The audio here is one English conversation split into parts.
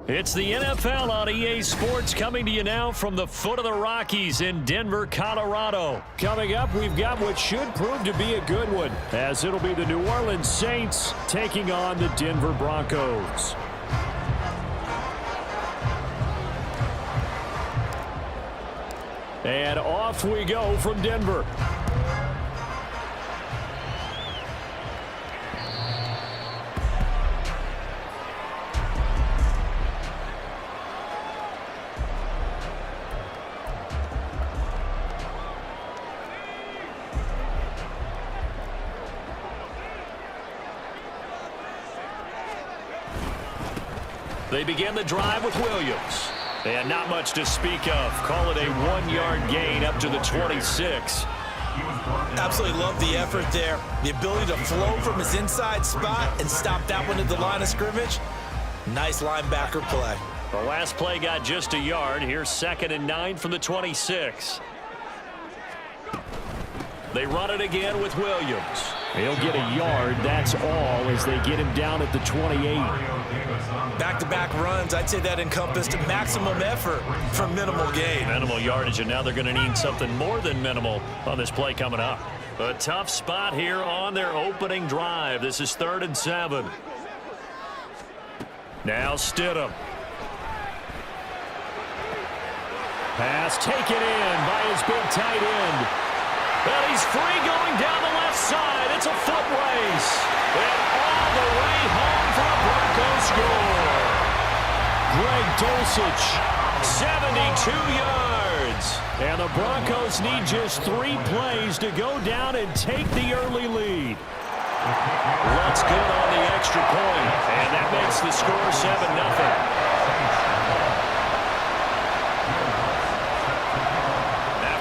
It's the NFL on EA Sports coming to you now from the foot of the Rockies in Denver, Colorado. Coming up, we've got what should prove to be a good one, as it'll be the New Orleans Saints taking on the Denver Broncos. And off we go from Denver. They begin the drive with Williams. And not much to speak of. Call it a 1-yard gain up to the 26. Absolutely love the effort there. The ability to flow from his inside spot and stop that one at the line of scrimmage. Nice linebacker play. The last play got just a yard. Here's 2nd and 9 from the 26. They run it again with Williams. He'll get a yard, that's all, as they get him down at the 28. Back-to-back runs, I'd say that encompassed maximum effort for minimal gain. Minimal yardage, and now they're going to need something more than minimal on this play coming up. A tough spot here on their opening drive. This is 3rd and 7. Now Stidham. Pass taken in by his big tight end. And he's free going down the left side. It's a foot race. And all the way home for a Broncos score. Greg Dulcich, 72 yards. And the Broncos need just 3 plays to go down and take the early lead. Looks good on the extra point. And that makes the score 7-0.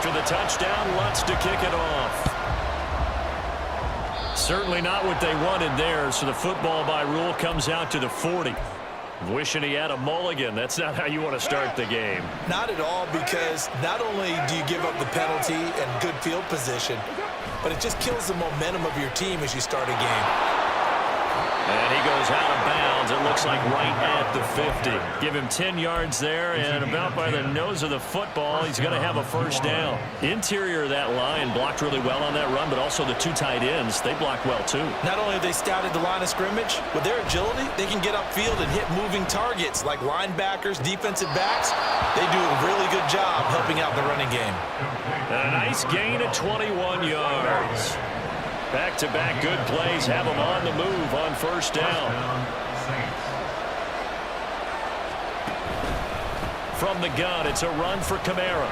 The touchdown, Lutz to kick it off. Certainly not what they wanted there, so the football by rule comes out to the 40. Wishing he had a mulligan. That's not how you want to start the game. Not at all, because not only do you give up the penalty and good field position, but it just kills the momentum of your team as you start a game. And he goes out of bounds, it looks like right at the 50. Give him 10 yards there, and about by the nose of the football, he's going to have a first down. Interior of that line blocked really well on that run, but also the 2 tight ends, they blocked well too. Not only have they scouted the line of scrimmage, with their agility, they can get upfield and hit moving targets like linebackers, defensive backs. They do a really good job helping out the running game. And a nice gain of 21 yards. Back-to-back good plays have them on the move on first down. From the gun, it's a run for Kamara.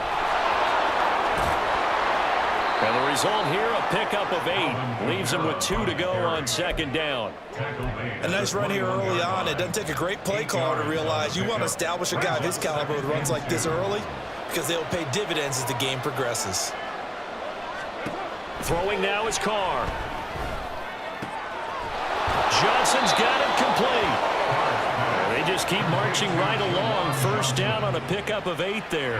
And the result here, a pickup of 8. Leaves him with 2 to go on 2nd down. A nice run here early on. It doesn't take a great play caller to realize you want to establish a guy of his caliber with runs like this early, because they'll pay dividends as the game progresses. Throwing now is Carr. Johnson's got it complete. They just keep marching right along. First down on a pickup of 8 there.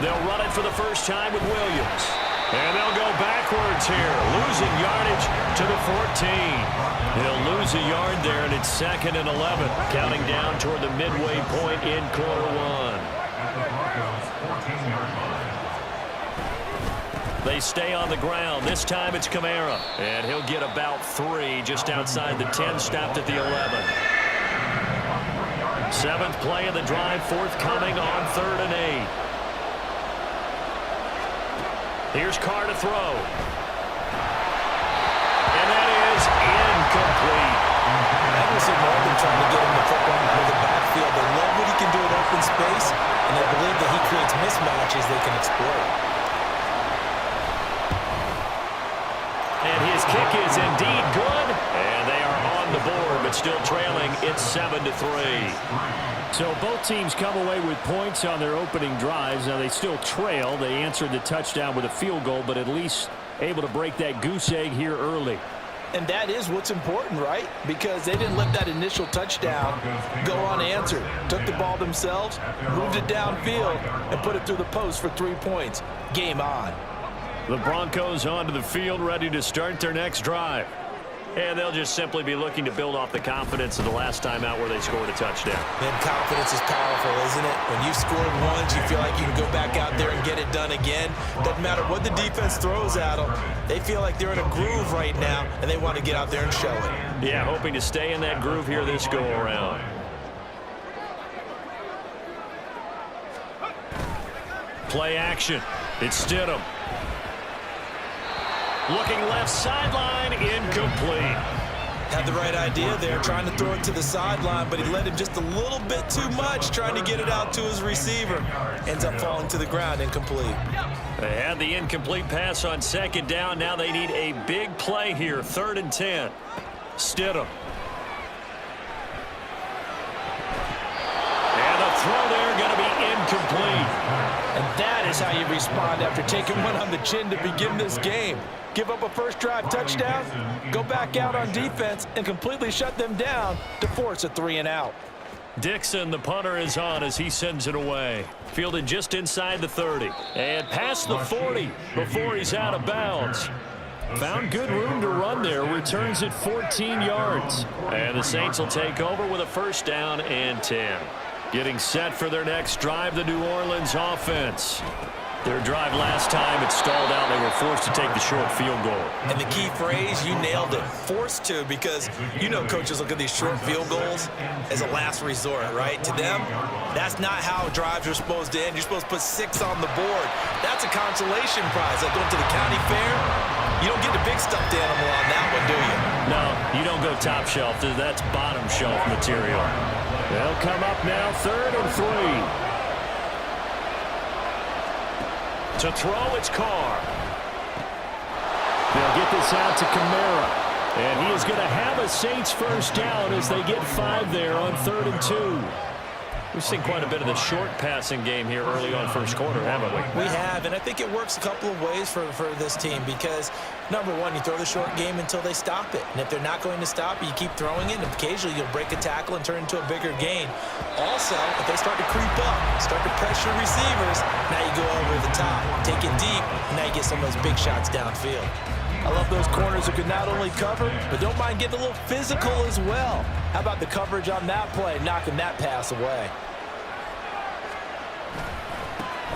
They'll run it for the first time with Williams. And they'll go backwards here, losing yardage to the 14. He'll lose a yard there, and it's 2nd and 11, counting down toward the midway point in quarter 1. They stay on the ground. This time it's Kamara. And he'll get about 3 just outside the 10, stopped at the 11. 7th play of the drive, forthcoming on 3rd and 8. Here's Carr to throw. And that is incomplete. I don't see Morgan trying to get him the football with the backfield. They love what he can do in open space, and they believe that he creates mismatches they can exploit. And his kick is indeed good. And they are on the board, but still trailing. It's 7-3. So both teams come away with points on their opening drives. Now they still trail. They answered the touchdown with a field goal, but at least able to break that goose egg here early. And that is what's important, right? Because they didn't let that initial touchdown go unanswered. Took the ball themselves, moved it downfield, and put it through the post for 3 points. Game on. The Broncos onto the field, ready to start their next drive. And they'll just simply be looking to build off the confidence of the last time out where they scored a touchdown. Man, confidence is powerful, isn't it? When you've scored once, you feel like you can go back out there and get it done again. Doesn't matter what the defense throws at them. They feel like they're in a groove right now, and they want to get out there and show it. Yeah, hoping to stay in that groove here this go-around. Play action. It's Stidham. Looking left sideline, incomplete. Had the right idea there, trying to throw it to the sideline, but he led him just a little bit too much, trying to get it out to his receiver. Ends up falling to the ground, incomplete. They had the incomplete pass on second down. Now they need a big play here, 3rd and 10. Stidham. And the throw there going to be incomplete. And that is how you respond after taking one on the chin to begin this game. Give up a first drive touchdown, go back out on defense, and completely shut them down to force a 3-and-out. Dixon, the punter, is on as he sends it away. Fielded just inside the 30. And past the 40 before he's out of bounds. Found good room to run there. Returns it 14 yards. And the Saints will take over with a 1st down and 10. Getting set for their next drive, the New Orleans offense. Their drive last time, it stalled out. They were forced to take the short field goal. And the key phrase, you nailed it, forced to, because you know coaches look at these short field goals as a last resort, right? To them, that's not how drives are supposed to end. You're supposed to put 6 on the board. That's a consolation prize. Like going to the county fair, you don't get the big stuffed animal on that one, do you? No, you don't go top shelf. That's bottom shelf material. They'll come up now, 3rd and 3. To throw, it's Carr. They'll get this out to Kamara. And he is going to have a Saints 1st down as they get 5 there on 3rd and 2. We've seen quite a bit of the short passing game here early on 1st quarter, haven't we? We have, and I think it works a couple of ways for this team because, number one, you throw the short game until they stop it. And if they're not going to stop it, you keep throwing it, and occasionally you'll break a tackle and turn it into a bigger gain. Also, if they start to creep up, start to pressure receivers, now you go over the top, take it deep, and now you get some of those big shots downfield. I love those corners who can not only cover, but don't mind getting a little physical as well. How about the coverage on that play, knocking that pass away?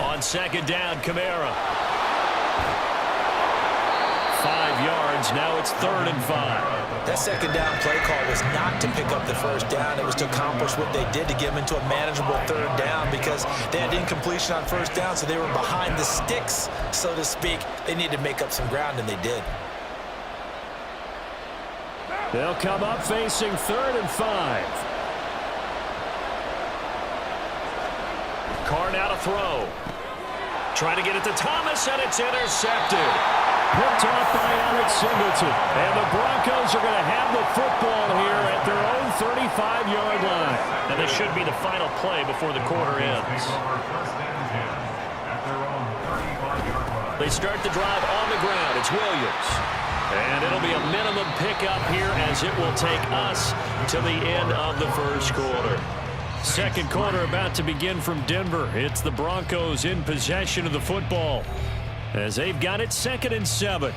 On 2nd down, Kamara. 5 yards, now it's 3rd and 5. That 2nd down play call was not to pick up the 1st down. It was to accomplish what they did to get them into a manageable 3rd down because they had incompletion on 1st down, so they were behind the sticks, so to speak. They needed to make up some ground, and they did. They'll come up facing 3rd and 5. Carr now to throw. Trying to get it to Thomas, and it's intercepted. Picked off by Alex Singleton. And the Broncos are going to have the football here at their own 35-yard line. And this should be the final play before the quarter ends. They start the drive on the ground. It's Williams. And it'll be a minimum pickup here as it will take us to the end of the 1st quarter. 2nd quarter about to begin from Denver. It's the Broncos in possession of the football as they've got it 2nd and 7.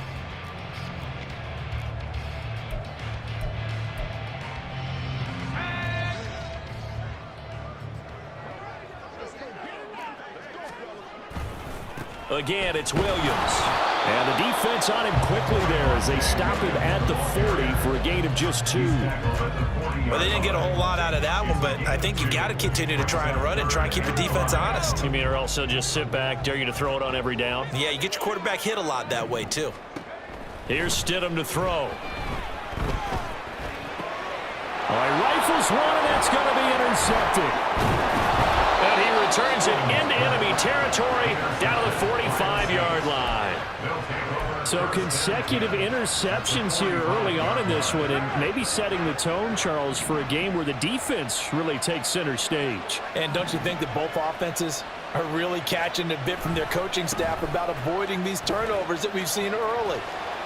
Again, it's Williams. And the defense on him quickly there as they stop him at the 40 for a gain of just 2. Well, they didn't get a whole lot out of that one, but I think you got to continue to try and run it and try and keep the defense honest. You mean or also just sit back, dare you to throw it on every down? Yeah, you get your quarterback hit a lot that way, too. Here's Stidham to throw. All right, rifles one, and that's going to be intercepted. And he returns it into enemy territory down to the 45-yard line. So consecutive interceptions here early on in this one, and maybe setting the tone, Charles, for a game where the defense really takes center stage. And don't you think that both offenses are really catching a bit from their coaching staff about avoiding these turnovers that we've seen early?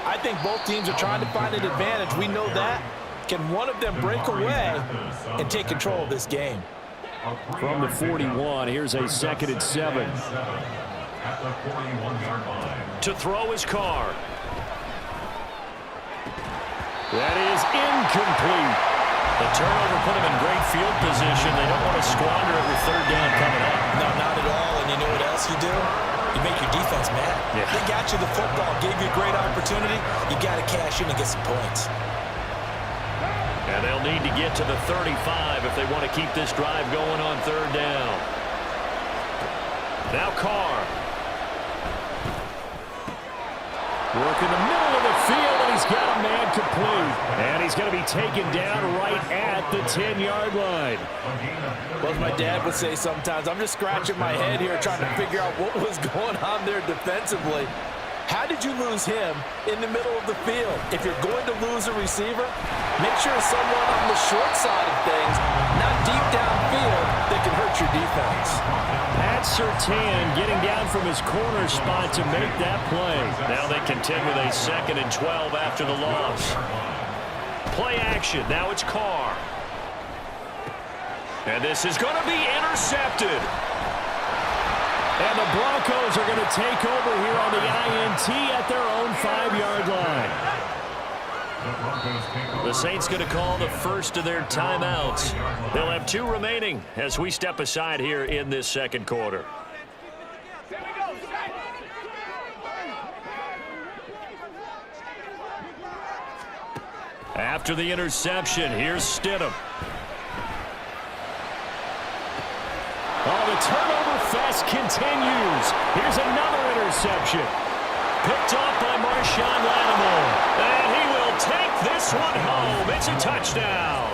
I think both teams are trying to find an advantage. We know that. Can one of them break away and take control of this game? From the 41, here's a 2nd and 7. At the 41-yard line. To throw his car. That is incomplete. The turnover put him in great field position. They don't want to squander it with third down coming up. No, not at all. And you know what else you do? You make your defense mad. Yeah. They got you the football, gave you a great opportunity. You got to cash in and get some points. And they'll need to get to the 35 if they want to keep this drive going on third down. Now Carr. Work in the middle of the field, and he's got a man complete. And he's going to be taken down right at the 10-yard line. Well, as my dad would say sometimes, I'm just scratching my head here trying to figure out what was going on there defensively. How did you lose him in the middle of the field? If you're going to lose a receiver, make sure it's someone on the short side of things, not deep downfield, that can hurt your defense. Pat Surtain getting down from his corner spot to make that play. Now they contend with a 2nd and 12 after the loss. Play action. Now it's Carr. And this is going to be intercepted. And the Broncos are going to take over here on the INT at their own 5-yard line. The Saints going to call the first of their timeouts. They'll have 2 remaining as we step aside here in this second quarter. After the interception, here's Stidham. Oh, the turnover fest continues. Here's another interception. Picked off by Marshawn Lattimore. And he will take this one home. It's a touchdown.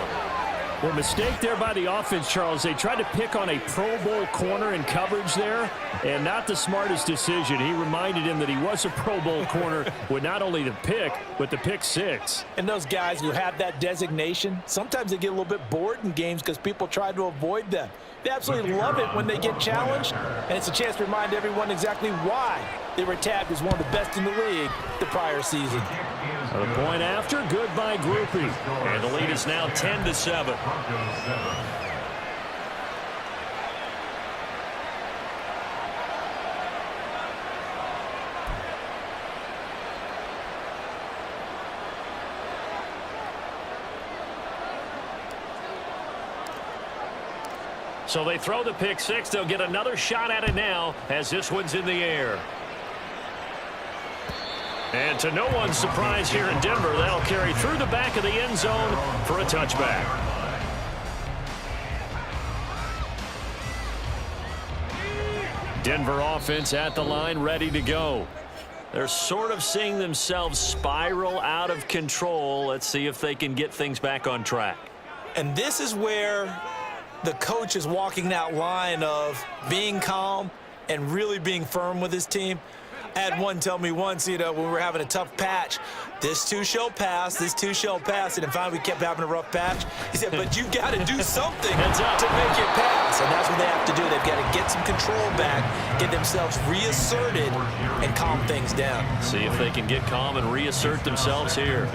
Well, mistake there by the offense, Charles. They tried to pick on a Pro Bowl corner in coverage there, and not the smartest decision. He reminded him that he was a Pro Bowl corner with not only the pick, but the pick 6. And those guys who have that designation, sometimes they get a little bit bored in games because people try to avoid them. They absolutely love it when they get challenged, and it's a chance to remind everyone exactly why they were tagged as one of the best in the league the prior season. The point after, good by Groupie. And the lead is now 10-7. So they throw the pick 6. They'll get another shot at it now as this one's in the air. And to no one's surprise here in Denver, that'll carry through the back of the end zone for a touchback. Denver offense at the line, ready to go. They're sort of seeing themselves spiral out of control. Let's see if they can get things back on track. And this is where the coach is walking that line of being calm and really being firm with his team. I had one tell me once, when we were having a tough patch, this too shall pass, this too shall pass, and finally we kept having a rough patch. He said, but you got to do something to make it pass, and that's what they have to do. They've got to get some control back, get themselves reasserted, and calm things down. See if they can get calm and reassert themselves here.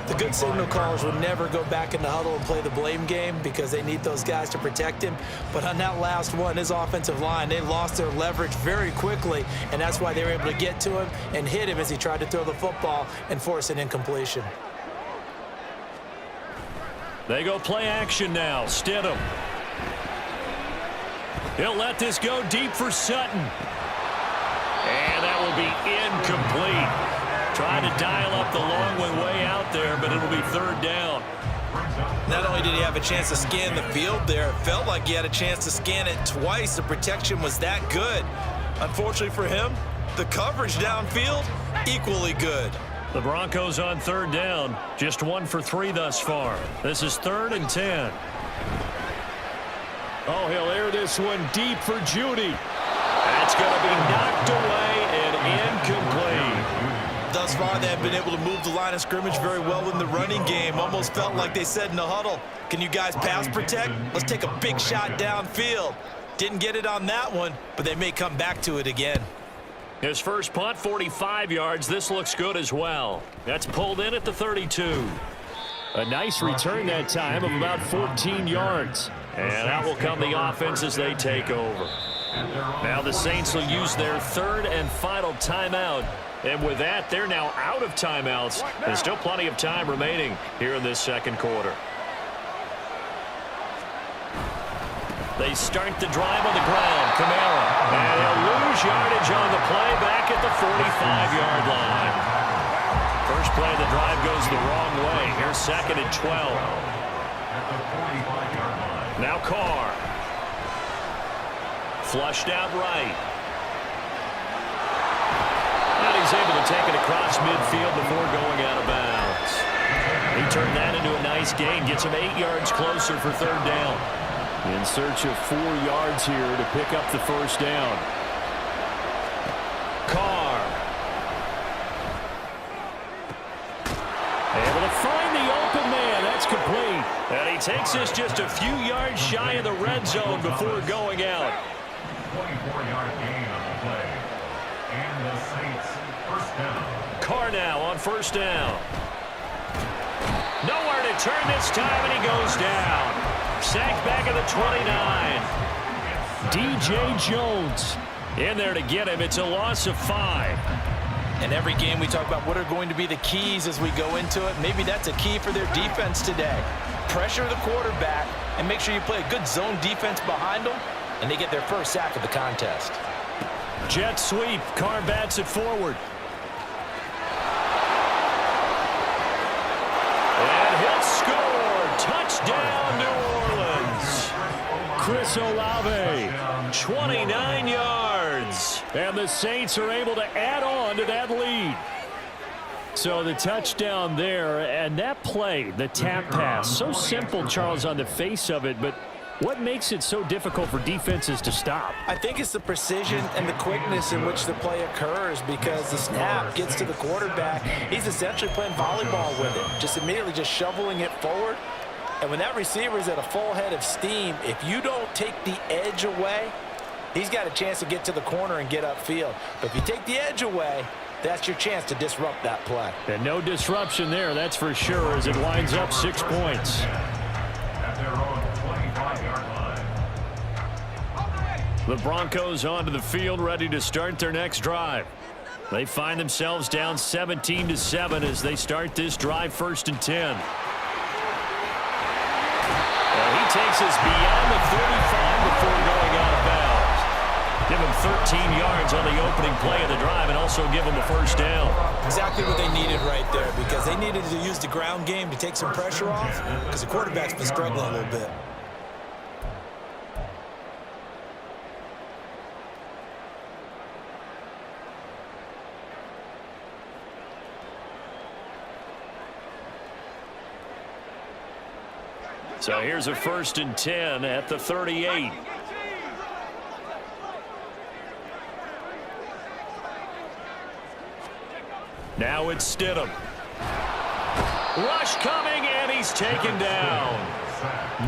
The good signal callers will never go back in the huddle and play the blame game because they need those guys to protect him. But on that last one, his offensive line, they lost their leverage very quickly, and that's why they were able to get to him and hit him as he tried to throw the football and force an incompletion. They go play action now. Stidham. He'll let this go deep for Sutton. And that will be incomplete. Trying to dial up the long way out there, but it'll be third down. Not only did he have a chance to scan the field there, it felt like he had a chance to scan it twice. The protection was that good. Unfortunately for him, the coverage downfield, equally good. The Broncos on third down, just 1 for 3 thus far. This is 3rd and 10. Oh, he'll air this one deep for Judy. That's going to be knocked away and incomplete. Thus far, they have been able to move the line of scrimmage very well in the running game. Almost felt like they said in the huddle, can you guys pass protect? Let's take a big shot downfield. Didn't get it on that one, but they may come back to it again. His first punt, 45 yards. This looks good as well. That's pulled in at the 32. A nice return that time of about 14 yards. And out will come the offense as they take over. Now the Saints will use their third and final timeout. And with that, they're now out of timeouts. There's still plenty of time remaining here in this second quarter. They start the drive on the ground. Kamara. And they'll lose yardage on the play back at the 45-yard line. First play of the drive goes the wrong way. Here's second and 12. Now Carr. Flushed out right. And he's able to take it across midfield before going out of bounds. He turned that into a nice gain. Gets him 8 yards closer for third down. In search of 4 yards here to pick up the first down. Carr. Able to find the open man. That's complete. And he takes this just a few yards shy of the red zone before going out. 24-yard gain on the play. And the Saints first down. Carr now on first down. Nowhere to turn this time, and he goes down. Sacked back at the 29. DJ Jones in there to get him. It's a loss of 5. In every game we talk about what are going to be the keys as we go into it. Maybe that's a key for their defense today. Pressure the quarterback and make sure you play a good zone defense behind them, and they get their first sack of the contest. Jet sweep. Carr bats it forward. And he'll score. Touchdown, New Orleans. Chris Olave, 29 yards. And the Saints are able to add on to that lead. So the touchdown there, and that play, the tap pass, so simple, Charles, on the face of it, but what makes it so difficult for defenses to stop? I think it's the precision and the quickness in which the play occurs, because the snap gets to the quarterback. He's essentially playing volleyball with it, just immediately just shoveling it forward. And when that receiver is at a full head of steam, if you don't take the edge away, he's got a chance to get to the corner and get upfield. But if you take the edge away, that's your chance to disrupt that play. And no disruption there, that's for sure, as it winds up 6 points. At their own 25-yard line. The Broncos onto the field, ready to start their next drive. They find themselves down 17-7 as they start this drive, 1st and 10. And he takes us beyond the 35 before going out of bounds. Give him 13 yards on the opening play of the drive and also give him a first down. Exactly what they needed right there, because they needed to use the ground game to take some pressure off, because the quarterback's been struggling a little bit. So here's a 1st and 10 at the 38. Now it's Stidham. Rush coming, and he's taken down.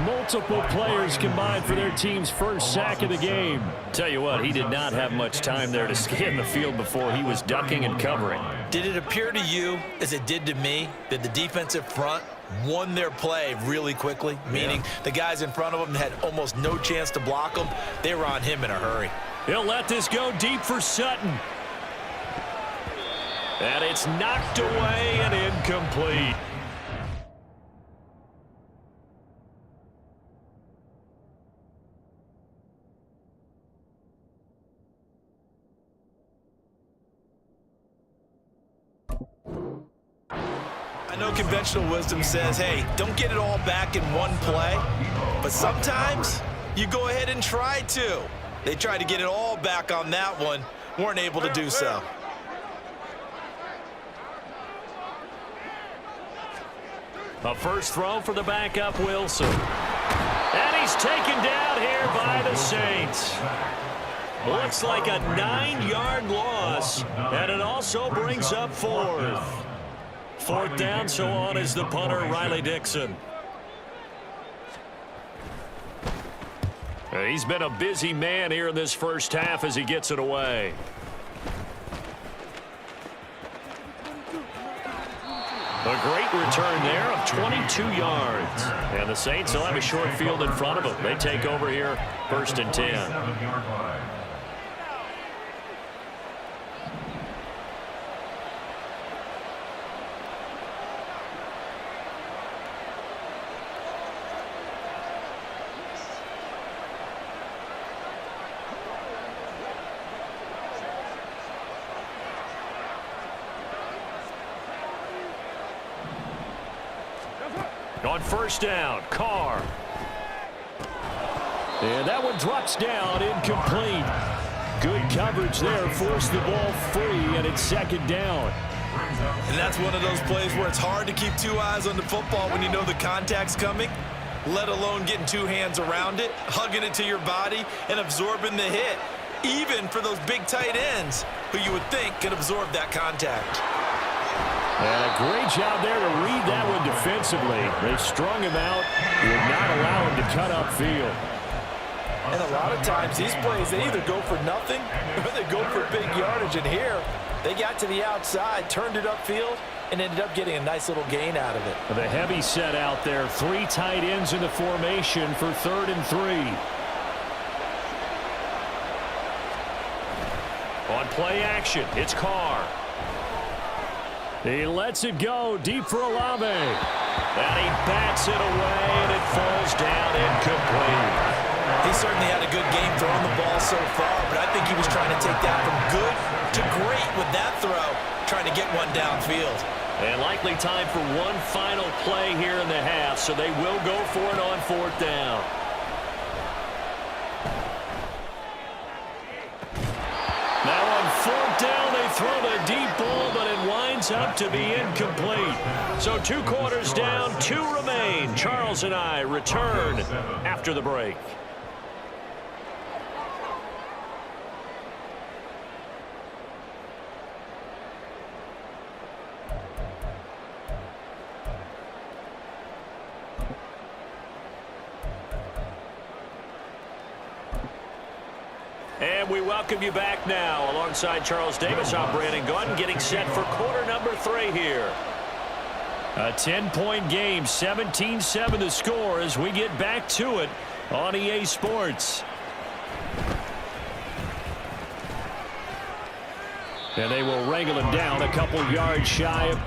Multiple players combined for their team's first sack of the game. Tell you what, he did not have much time there to scan the field before he was ducking and covering. Did it appear to you, as it did to me, that the defensive front won their play really quickly? Meaning the guys in front of them had almost no chance to block them. They were on him in a hurry. He'll let this go deep for Sutton. And it's knocked away and incomplete. I know conventional wisdom says, hey, don't get it all back in one play. But sometimes you go ahead and try to. They tried to get it all back on that one. Weren't able to do so. A first throw for the backup, Wilson. And he's taken down here by the Saints. Looks like a 9-yard loss, and it also brings up 4th. 4th down, so on is the punter, Riley Dixon. He's been a busy man here in this first half as he gets it away. A great return there of 22 yards. And the Saints will have a short field in front of them. They take over here, 1st and 10. On first down, Carr. And that one drops down, incomplete. Good coverage there, forced the ball free, and it's second down. And that's one of those plays where it's hard to keep two eyes on the football when you know the contact's coming, let alone getting two hands around it, hugging it to your body, and absorbing the hit, even for those big tight ends who you would think could absorb that contact. And a great job there to read that one defensively. They strung him out, would not allow him to cut upfield. And a lot of times these plays, they either go for nothing or they go for big yardage. And here, they got to the outside, turned it upfield, and ended up getting a nice little gain out of it. The heavy set out there. Three tight ends in the formation for 3rd and 3. On play action, it's Carr. He lets it go deep for Olave. And he bats it away, and it falls down incomplete. He certainly had a good game throwing the ball so far, but I think he was trying to take that from good to great with that throw, trying to get one downfield. And likely time for one final play here in the half, so they will go for it on 4th down. Now on 4th down, they throw the deep ball, but it winds up to be incomplete. So 2 quarters down, 2 remain. Charles and I return after the break. And we welcome you back now. Alongside Charles Davis, I'm Brandon Gunn, getting set for quarter number 3 here. A 10-point game, 17-7 the score as we get back to it on EA Sports. And they will wrangle him down a couple yards shy of...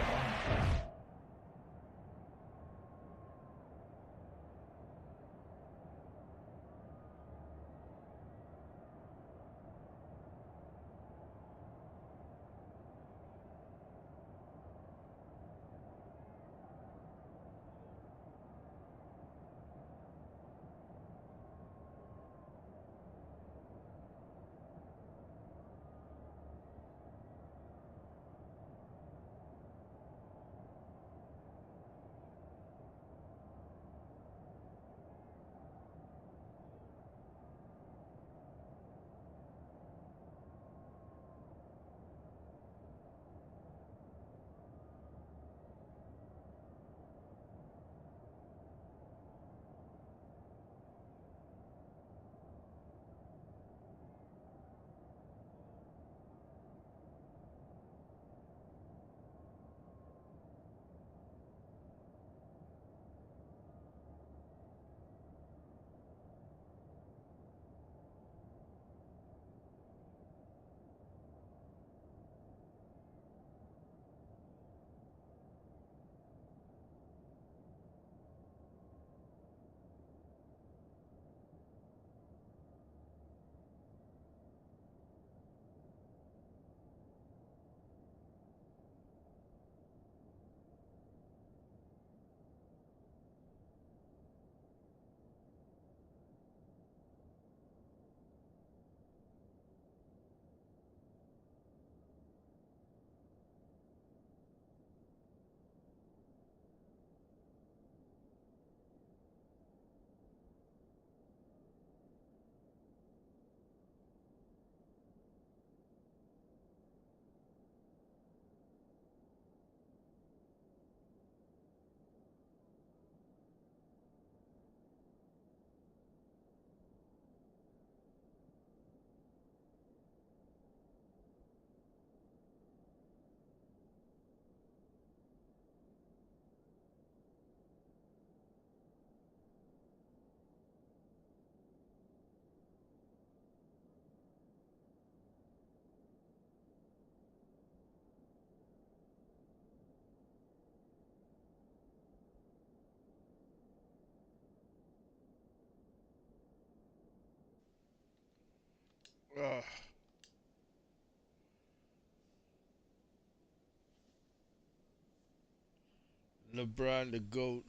LeBron the GOAT.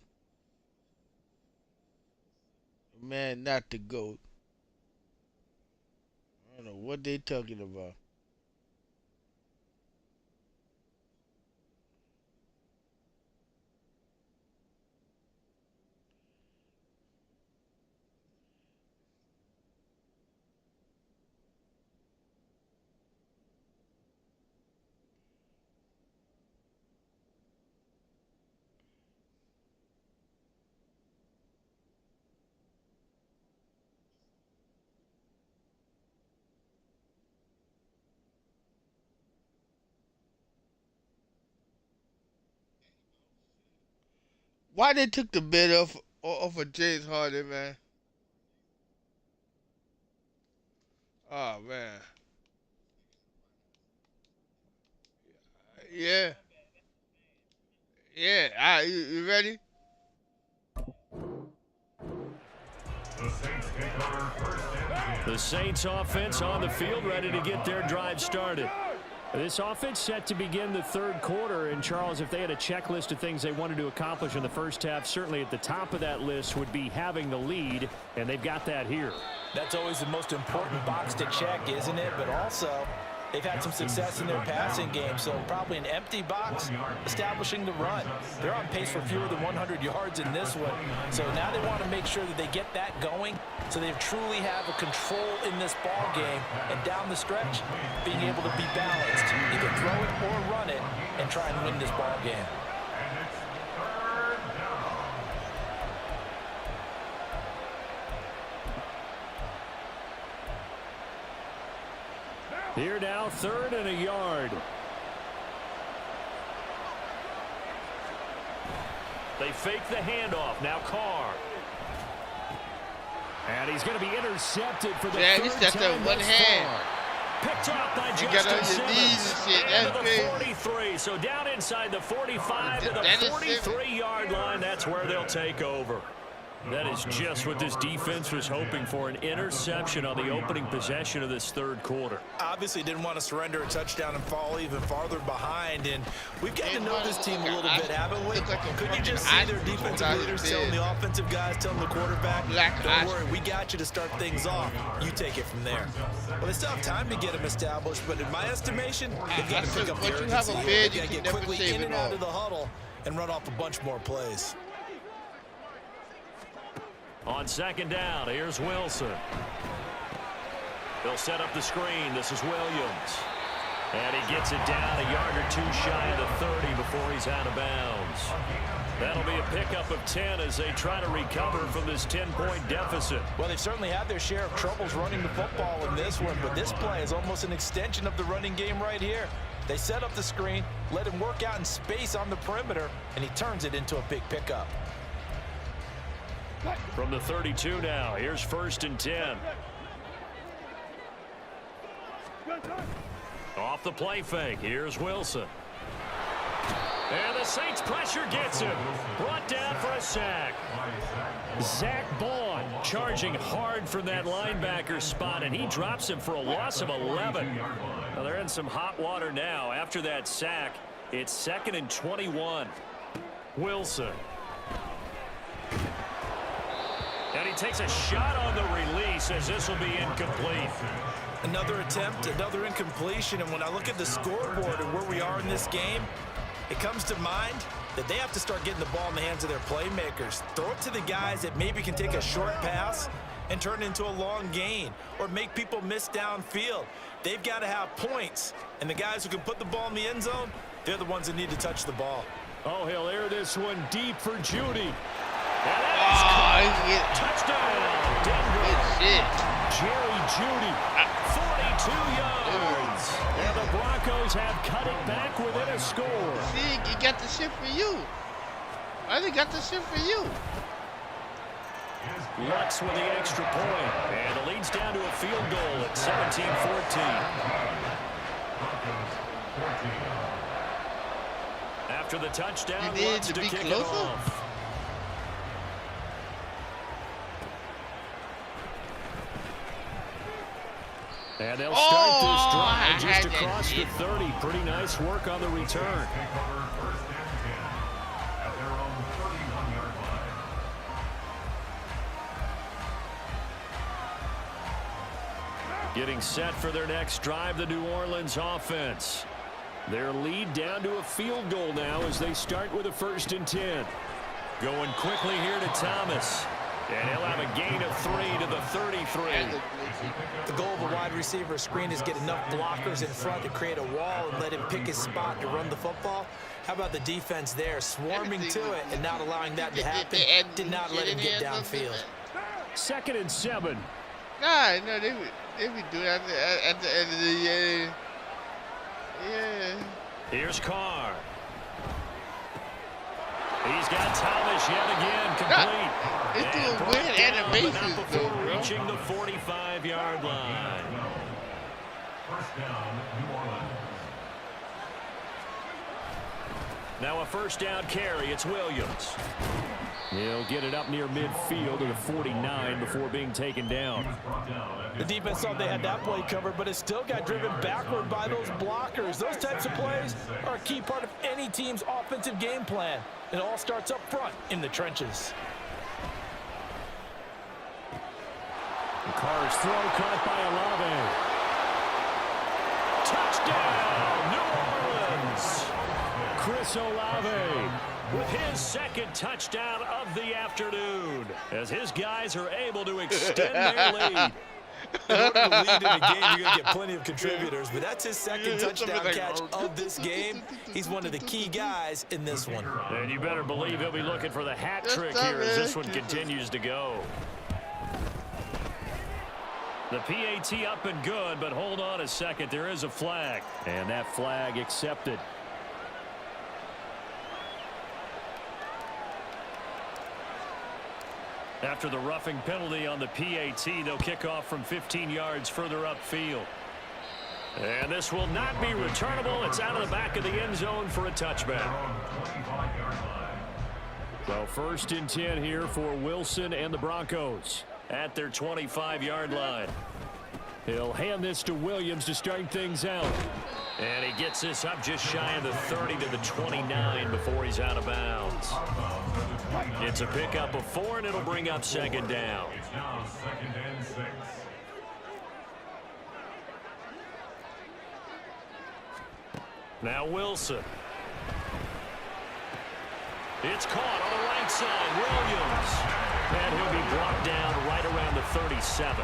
man, not the GOAT. I don't know what they talking about. Why they took the bid off of James Harden, man? Oh man. Yeah. Yeah. All right, you ready? The Saints take over first and 10. The Saints offense on the field, ready to get their drive started. This offense set to begin the third quarter, and Charles, if they had a checklist of things they wanted to accomplish in the first half, certainly at the top of that list would be having the lead, and they've got that here. That's always the most important box to check, isn't it? But also, they've had some success in their passing game, so probably an empty box establishing the run. They're on pace for fewer than 100 yards in this one, so now they want to make sure that they get that going so they truly have a control in this ball game, and down the stretch, being able to be balanced, either throw it or run it, and try and win this ball game. Here now, 3rd and a yard. They fake the handoff. Now Carr. And he's going to be intercepted for the third time one thus hand. far. Picked off by You Justin got on your Simmons. knees and shit. Into That's the crazy. 43. So down inside the 45 to the Dennis 43-yard line. That's where they'll take over. That is just what this defense was hoping for, an interception on the opening possession of this third quarter. Obviously didn't want to surrender a touchdown and fall even farther behind, and we've got to know this team a little bit, haven't we? Could you just see their defensive leaders telling the offensive guys, telling the quarterback, don't worry, we got you to start things off. You take it from there. Well, they still have time to get them established, but in my estimation, they've got to pick up the Once you have urgency. a bid, They've got to you get can never quickly save in it and out all. of the huddle and run off a bunch more plays. On 2nd down, here's Wilson. They'll set up the screen. This is Williams. And he gets it down a yard or two shy of the 30 before he's out of bounds. That'll be a pickup of 10 as they try to recover from this 10-point deficit. Well, they've certainly had their share of troubles running the football in this one, but this play is almost an extension of the running game right here. They set up the screen, let him work out in space on the perimeter, and he turns it into a big pickup. From the 32 now, here's 1st and 10. Off the play fake, here's Wilson. And the Saints pressure gets him. Brought down for a sack. Zach Bond charging hard from that linebacker spot, and he drops him for a loss of 11. Well, they're in some hot water now. After that sack, it's 2nd and 21. Wilson. And he takes a shot on the release as this will be incomplete. Another attempt, another incompletion, and when I look at the scoreboard and where we are in this game, it comes to mind that they have to start getting the ball in the hands of their playmakers. Throw it to the guys that maybe can take a short pass and turn it into a long gain or make people miss downfield. They've got to have points, and the guys who can put the ball in the end zone, they're the ones that need to touch the ball. Oh, he'll air this one deep for Judy. Touchdown, Denver. Good shit. Jerry Judy, 42 yards. And the Broncos have cut it back within a score. See, he got the shit for you. I think got the shit for you. Lutz with the extra point. And it leads down to a field goal at 17-14. After the touchdown, You need Lutz to to be kick it closer? off. And they'll start this drive just across the 30. Pretty nice work on the return. Getting set for their next drive, the New Orleans offense. Their lead down to a field goal now as they start with a 1st and 10. Going quickly here to Thomas. And he'll have a gain of 3 to the 33. The goal of a wide receiver screen is get enough blockers in front to create a wall and let him pick his spot to run the football. How about the defense there, swarming to it and not allowing that to happen? Did not let him get downfield. 2nd and 7. Nah, no, they would do it at the end of the year. Yeah. Here's Carr. He's got Thomas yet again complete. It's doing weird animations, though, bro. Reaching the 45-yard line. First down, New Orleans. Now a 1st down carry. It's Williams. He'll get it up near midfield to the 49 before being taken down. The defense thought they had that play covered, but it still got driven backward by those blockers. Those types of plays are a key part of any team's offensive game plan. It all starts up front in the trenches. Carr's throw caught by Olave. Touchdown, New Orleans. Chris Olave with his 2nd touchdown of the afternoon as his guys are able to extend their lead. In order to lead in a game, you're going to get plenty of contributors, but that's his 2nd touchdown catch of this game. He's one of the key guys in this one. And you better believe he'll be looking for the hat trick here as this one continues to go. The PAT up and good, but hold on a second. There is a flag, and that flag accepted. After the roughing penalty on the PAT, they'll kick off from 15 yards further upfield. And this will not be returnable. It's out of the back of the end zone for a touchback. So 1st and 10 here for Wilson and the Broncos at their 25-yard line. He'll hand this to Williams to start things out. And he gets this up just shy of the 30 to the 29 before he's out of bounds. It's a pickup of 4, and it'll bring up 2nd down. It's now 2nd and 6. Now Wilson. It's caught on the right side. Williams. And he'll be brought down right around the 37.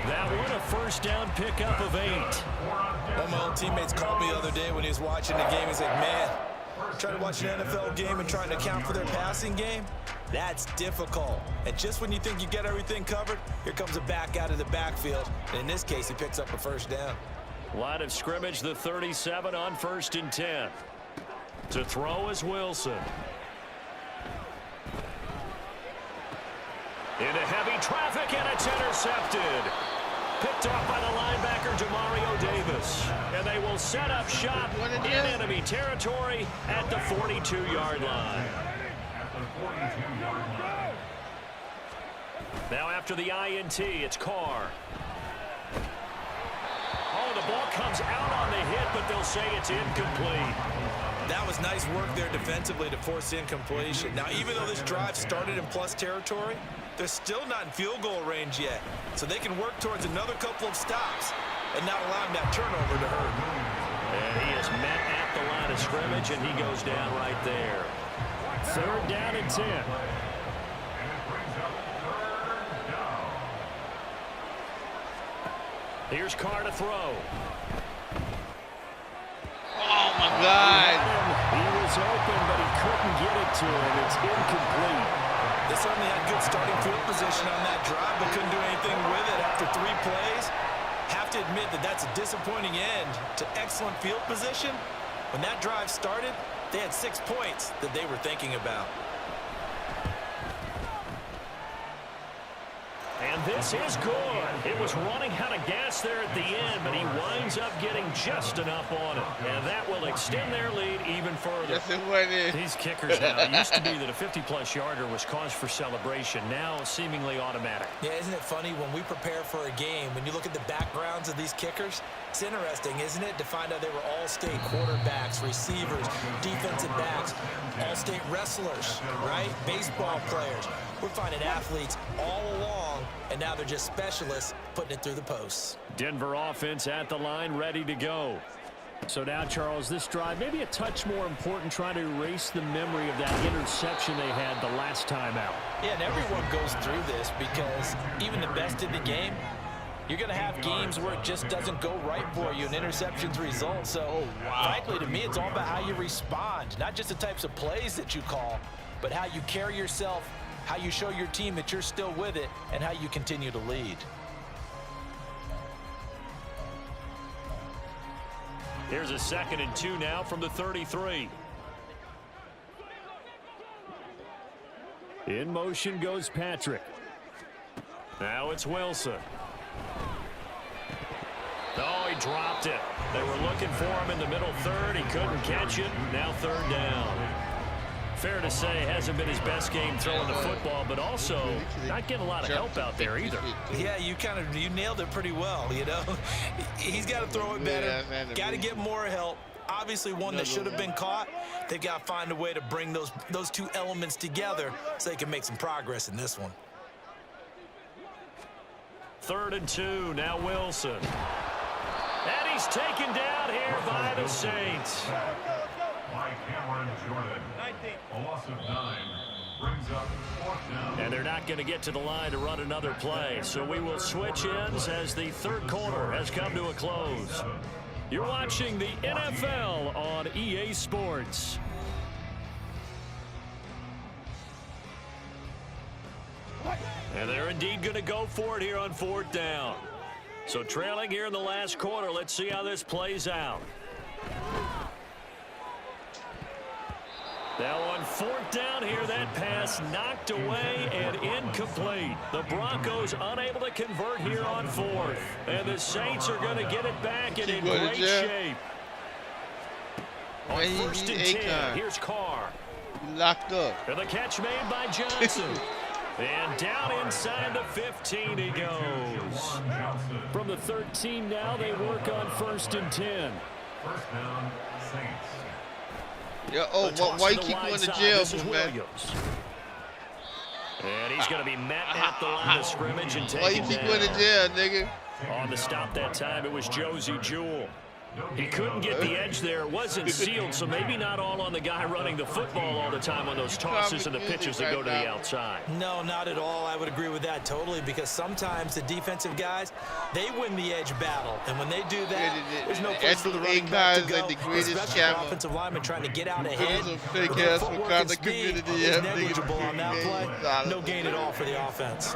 That one a 1st down pickup of 8. One of my old teammates called me the other day when he was watching the game. He's like, man, trying to watch an NFL game and trying to account for their passing game, that's difficult. And just when you think you get everything covered, here comes a back out of the backfield. And in this case, he picks up a 1st down. Line of scrimmage, the 37 on 1st and 10. To throw is Wilson. Into heavy traffic, and it's intercepted. Picked off by the linebacker, Demario Davis. And they will set up shop in enemy territory at the 42-yard line. Now after the INT, it's Carr. Oh, the ball comes out on the hit, but they'll say it's incomplete. That was nice work there defensively to force incompletion. Now, even though this drive started in plus territory, they're still not in field goal range yet. So they can work towards another couple of stops and not allowing that turnover to hurt. And he is met at the line of scrimmage, and he goes down right there. 3rd down and 10. Here's Carr to throw. Oh, my God. He was open, but he couldn't get it to him. It's incomplete. They certainly had good starting field position on that drive, but couldn't do anything with it after 3 plays. Have to admit that that's a disappointing end to excellent field position. When that drive started, they had 6 points that they were thinking about. And this is good. It was running out of gas there at the end, but he winds up getting just enough on it. And that will extend their lead even further. Yes, it was. These kickers now, it used to be that a 50-plus yarder was cause for celebration. Now seemingly automatic. Yeah, isn't it funny when we prepare for a game, when you look at the backgrounds of these kickers, it's interesting, isn't it, to find out they were all-state quarterbacks, receivers, defensive backs, all-state wrestlers, right? Baseball players. We're finding athletes all along, and now they're just specialists putting it through the posts. Denver offense at the line, ready to go. So now, Charles, this drive maybe a touch more important, trying to erase the memory of that interception they had the last time out. Yeah, and everyone goes through this because even the best in the game, you're going to have games where it just doesn't go right for you, and interceptions result. So, frankly, to me, it's all about how you respond, not just the types of plays that you call, but how you carry yourself, how you show your team that you're still with it, and how you continue to lead. Here's a 2nd and 2 now from the 33. In motion goes Patrick. Now it's Wilson. Oh, he dropped it. They were looking for him in the middle third. He couldn't catch it. Now 3rd down. Fair to say, hasn't been his best game throwing the football, but also not getting a lot of help out there either. Yeah, you nailed it pretty well, you know. He's got to throw it better. Got to get more help. Obviously, one that should have been caught. They've got to find a way to bring those two elements together so they can make some progress in this one. 3rd and 2, now Wilson. And he's taken down here by the Saints. By Cameron Jordan. A loss of 9 brings up 4th down. And they're not going to get to the line to run another play. So we will switch ends as the 3rd quarter has come to a close. You're watching the NFL on EA Sports. And they're indeed going to go for it here on 4th down. So trailing here in the last quarter, let's see how this plays out. Now on 4th down here, that pass knocked away and incomplete. The Broncos unable to convert here on 4th. And the Saints are going to get it back and in great shape. On 1st and 10, here's Carr. Locked up. And the catch made by Johnson. And down inside the 15 he goes. From the 13 now, they work on 1st and 10. 1st down, Saints. Yeah, why you keep going to jail, man? And he's going to be met at the line of scrimmage and taken Why you keep going to jail, nigga? On the stop that time, it was Josie Jewell. He couldn't get the edge there. It wasn't sealed, so maybe not all on the guy running the football all the time on those tosses and the pitches that go to the outside. No, not at all. I would agree with that totally, because sometimes the defensive guys, they win the edge battle. And when they do that, there's no place for the running back to go. Especially offensive lineman trying to get out ahead. The footwork and speed is negligible on that play. No gain at all for the offense.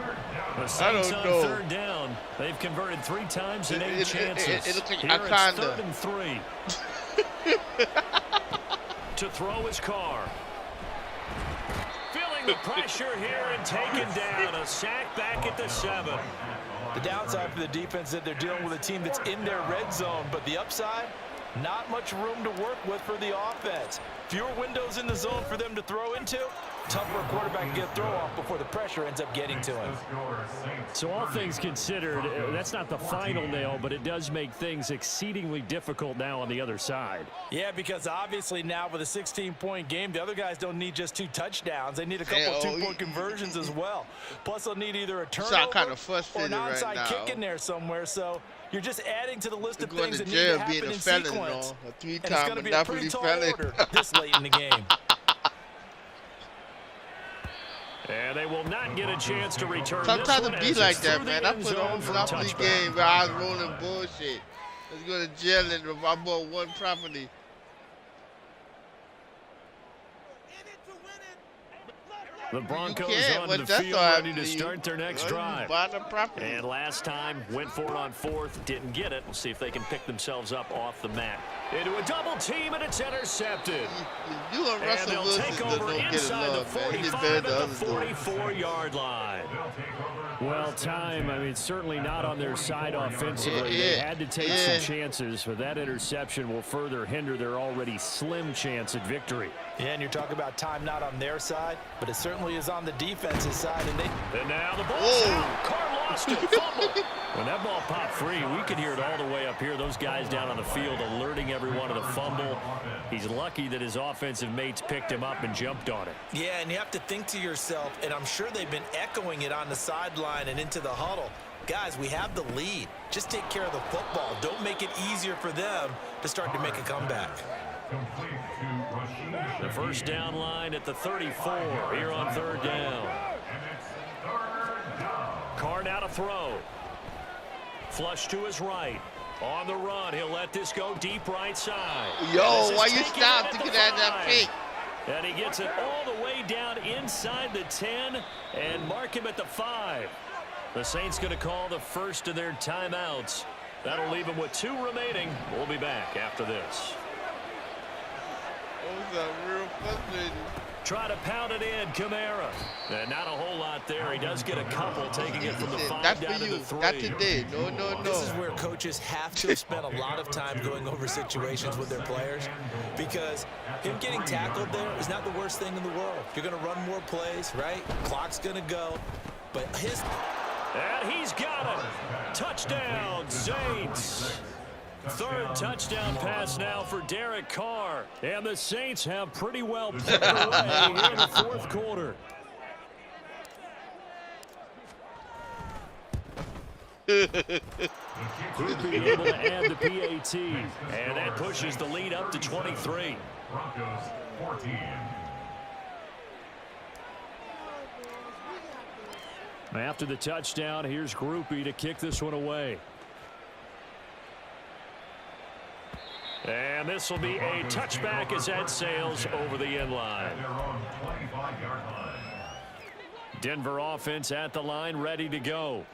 The Saints on 3rd down. They've converted 3 times in 8 chances. It looks like Here it's 3rd and 3. To throw his Carr. Feeling the pressure here and taken down. A sack back at the 7. The downside for the defense is that they're dealing with a team that's in their red zone, but the upside, not much room to work with for the offense. Fewer windows in the zone for them to throw into. Tough for a quarterback to get a throw off before the pressure ends up getting to him. So all things considered, that's not the final nail, but it does make things exceedingly difficult now on the other side. Yeah, because obviously now with a 16-point game, the other guys don't need just 2 touchdowns. They need a couple of 2-point conversions as well. Plus, they'll need either a turnover or an onside kick in there somewhere. So you're just adding to the list of things that need to happen in sequence. And it's going to be a pretty tall order this late in the game. And they will not get a chance to return. Sometimes it be like that, man. I put on Monopoly game where I was rolling bullshit. Let's go to jail and I bought 1 property. The Broncos on the field ready to start their next drive. And last time, went for it on 4th, didn't get it. We'll see if they can pick themselves up off the mat. Into a double team, and it's intercepted. And they'll take over inside the 45 at the 44-yard line. Well, time, I mean, certainly not on their side offensively. They had to take some chances, but that interception will further hinder their already slim chance at victory. Yeah, and you're talking about time not on their side, but it certainly is on the defensive side. And now the ball's out. Carr lost it. Fumble. When that ball popped free, we could hear it all the way up here. Those guys down on the field alerting everyone of the fumble. He's lucky that his offensive mates picked him up and jumped on it. Yeah, and you have to think to yourself, and I'm sure they've been echoing it on the sideline and into the huddle. Guys, we have the lead. Just take care of the football. Don't make it easier for them to start to make a comeback. The first down line at the 34 here on third down. Carr now to throw. Flush to his right. On the run, he'll let this go deep right side. Yo, why you stop to get out of that pick? And he gets it all the way down inside the 10 and mark him at the 5. The Saints going to call the first of their timeouts. That'll leave them with 2 remaining. We'll be back after this. That was real frustrating. Try to pound it in, Kamara. And not a whole lot there. He does get a couple, taking it from the 5 That's down for to you. the 3. That's today. No. This is where coaches have to have spent a lot of time going over situations with their players, because him getting tackled there is not the worst thing in the world. You're going to run more plays, right? Clock's going to go. But his... And he's got it. Touchdown, Saints. Third touchdown pass now for Derek Carr. And the Saints have pretty well put it away here in the fourth quarter. Groupie able to add the PAT. And that pushes the lead up to 23. Broncos 14. After the touchdown, here's Groupie to kick this one away. And this will be a touchback as that sails over the end line. Denver offense at the line, ready to go.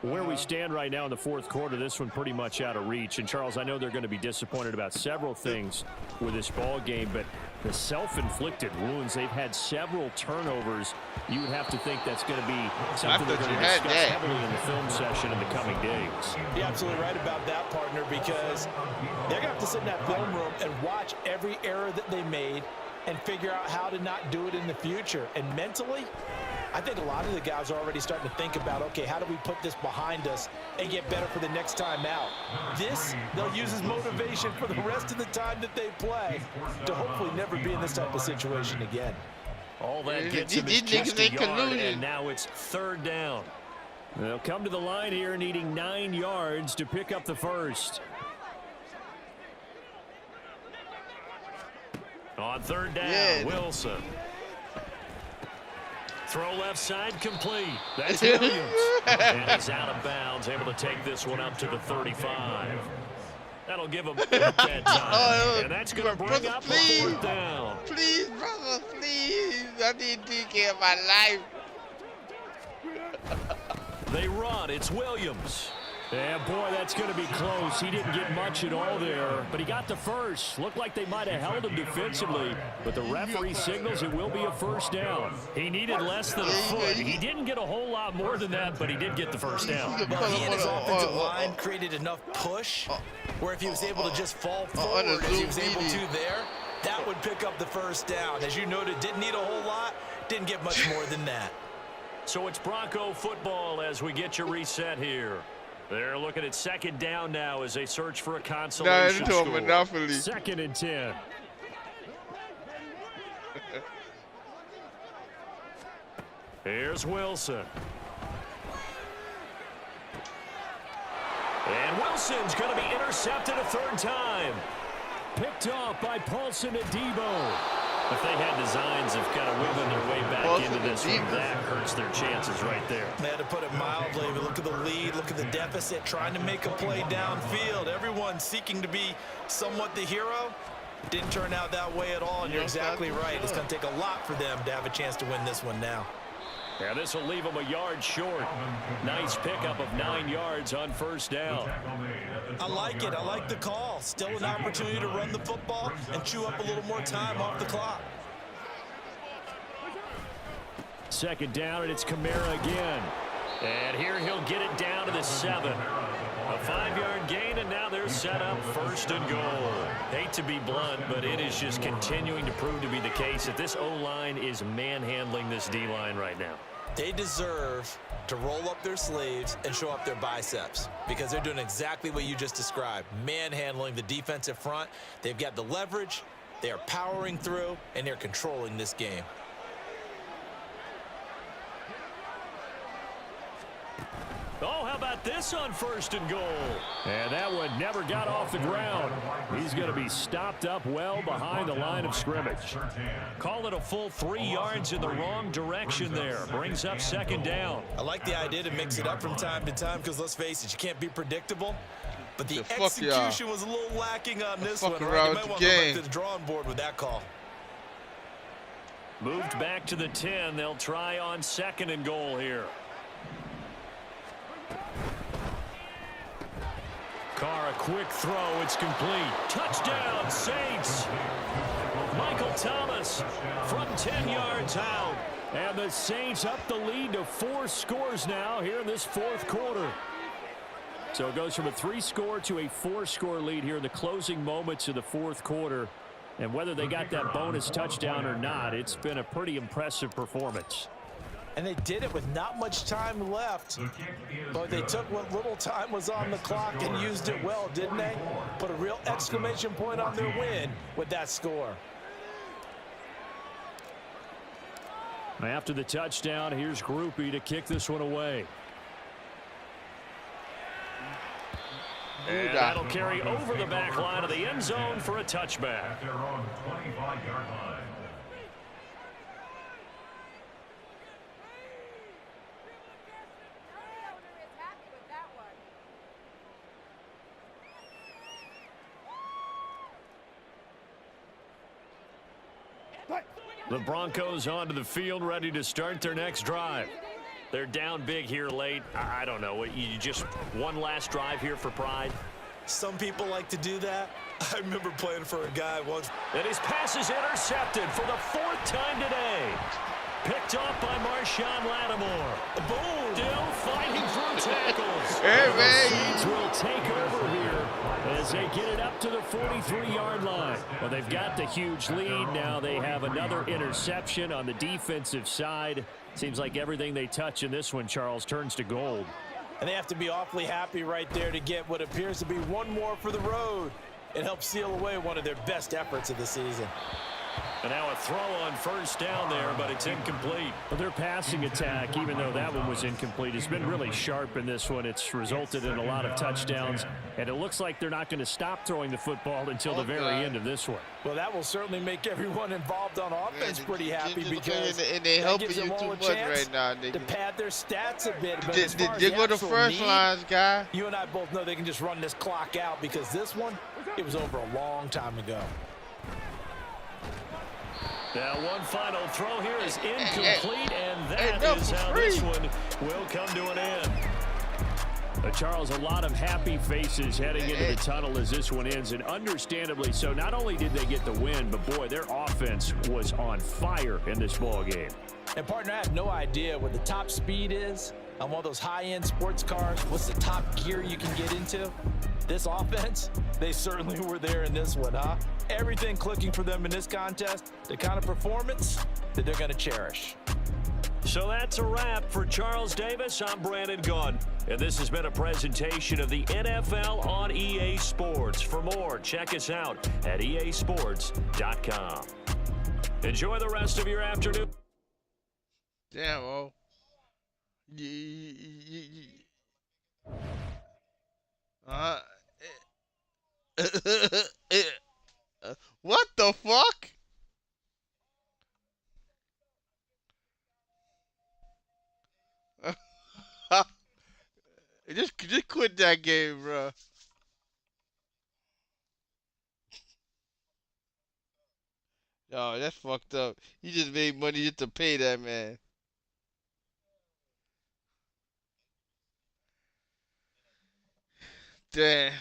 Where we stand right now in the fourth quarter, this one pretty much out of reach. And, Charles, I know they're going to be disappointed about several things with this ball game, but the self-inflicted wounds, they've had several turnovers. You would have to think that's going to be something they're going to discuss heavily in the film session in the coming days. You're absolutely right about that, partner, because they're going to have to sit in that film room and watch every error that they made and figure out how to not do it in the future. And mentally, I think a lot of the guys are already starting to think about, okay, how do we put this behind us and get better for the next time out? This, they'll use as motivation for the rest of the time that they play to hopefully never be in this type of situation again. All that gets him is just a yard, and now it's third down. They'll come to the line here needing 9 yards to pick up the first. On third down, Wilson. Throw left side complete. That's Williams. And he's out of bounds, able to take this one up to the 35. That'll give him that time. And that's going to bring up a fourth down. Please, brother, please. I need DK in my life. They run. It's Williams. Yeah, boy, that's going to be close. He didn't get much at all there, but he got the first. Looked like they might have held him defensively, but the referee signals it will be a first down. He needed less than a foot. He didn't get a whole lot more than that, but he did get the first down. Well, he and his offensive line created enough push where if he was able to just fall forward as he was able to there, that would pick up the first down. As you noted, didn't need a whole lot, didn't get much more than that. So it's Bronco football as we get you reset here. They're looking at second down now as they search for a consolation score. Monopoly. Second and 10. Here's Wilson. And Wilson's going to be intercepted a third time. Picked off by Paulson and Debo. If they had designs of kind of wiggling their way back into this one, that hurts their chances right there. They had to put it mildly, but look at the lead, look at the deficit, trying to make a play downfield. Everyone seeking to be somewhat the hero. Didn't turn out that way at all, and you're exactly right. It's going to take a lot for them to have a chance to win this one now. Yeah, this will leave them a yard short. Nice pickup of 9 yards on first down. I like it. I like the call. Still an opportunity to run the football and chew up a little more time off the clock. Second down, and it's Kamara again. And here he'll get it down to the 7. A 5-yard gain, and now they're set up first and goal. Hate to be blunt, but it is just continuing to prove to be the case that this O-line is manhandling this D-line right now. They deserve to roll up their sleeves and show up their biceps because they're doing exactly what you just described, manhandling the defensive front. They've got the leverage, they are powering through, and they're controlling this game. Oh, how about this on 1st and goal? And that one never got off the ground. He's going to be stopped up well behind the line of scrimmage. Call it a full 3 yards in the wrong direction there. Brings up 2nd down. I like the idea to mix it up from time to time because, let's face it, you can't be predictable. But the execution was a little lacking on this one. Right? You might want to go back to the drawing board with that call. Moved back to the 10. They'll try on 2nd and goal here. Carr, a quick throw. It's complete. Touchdown, Saints. Michael Thomas from 10 yards out. And the Saints up the lead to 4 scores now here in this 4th quarter. So it goes from a 3-score to a 4-score lead here in the closing moments of the 4th quarter. And whether they got that bonus touchdown or not, it's been a pretty impressive performance. And they did it with not much time left. But they took what little time was on the clock and used it well, didn't they? Put a real exclamation point on their win with that score. After the touchdown, here's Groupie to kick this one away. And that'll carry over the back line of the end zone for a touchback. At their own 25-yard line. The Broncos onto the field, ready to start their next drive. They're down big here late. I don't know. You just one last drive here for pride? Some people like to do that. I remember playing for a guy once. And his pass is intercepted for the 4th time today. Picked off by Marshawn Lattimore. Boom! Still fighting through tackles. Hey, man. The Saints will take over here as they get it up to the 43-yard line. Well, they've got the huge lead. Now they have another interception on the defensive side. Seems like everything they touch in this one, Charles, turns to gold. And they have to be awfully happy right there to get what appears to be one more for the road. It helps seal away one of their best efforts of the season. And now a throw on 1st down there, but it's incomplete. Well, their passing attack, even though that one was incomplete, has been really sharp in this one. It's resulted in a lot of touchdowns, and it looks like they're not going to stop throwing the football until the very end of this one. Well, that will certainly make everyone involved on offense pretty happy because they're helping you too much right now, nigga. To pad their stats a bit. But they go to first lines, guy. You and I both know they can just run this clock out because this one, it was over a long time ago. Now one final throw here is incomplete, and that is how this one will come to an end. Charles, a lot of happy faces heading into the tunnel as this one ends, and understandably so. Not only did they get the win, but boy, their offense was on fire in this ball game. And partner, I have no idea what the top speed is on one of those high-end sports cars. What's the top gear you can get into? This offense, they certainly were there in this one, huh? Everything clicking for them in this contest, the kind of performance that they're going to cherish. So that's a wrap for Charles Davis. I'm Brandon Gunn, and this has been a presentation of the NFL on EA Sports. For more, check us out at easports.com. Enjoy the rest of your afternoon. Damn, oh. What the fuck? Just quit that game, bro. No, that's fucked up. You just made money just to pay that man. Damn.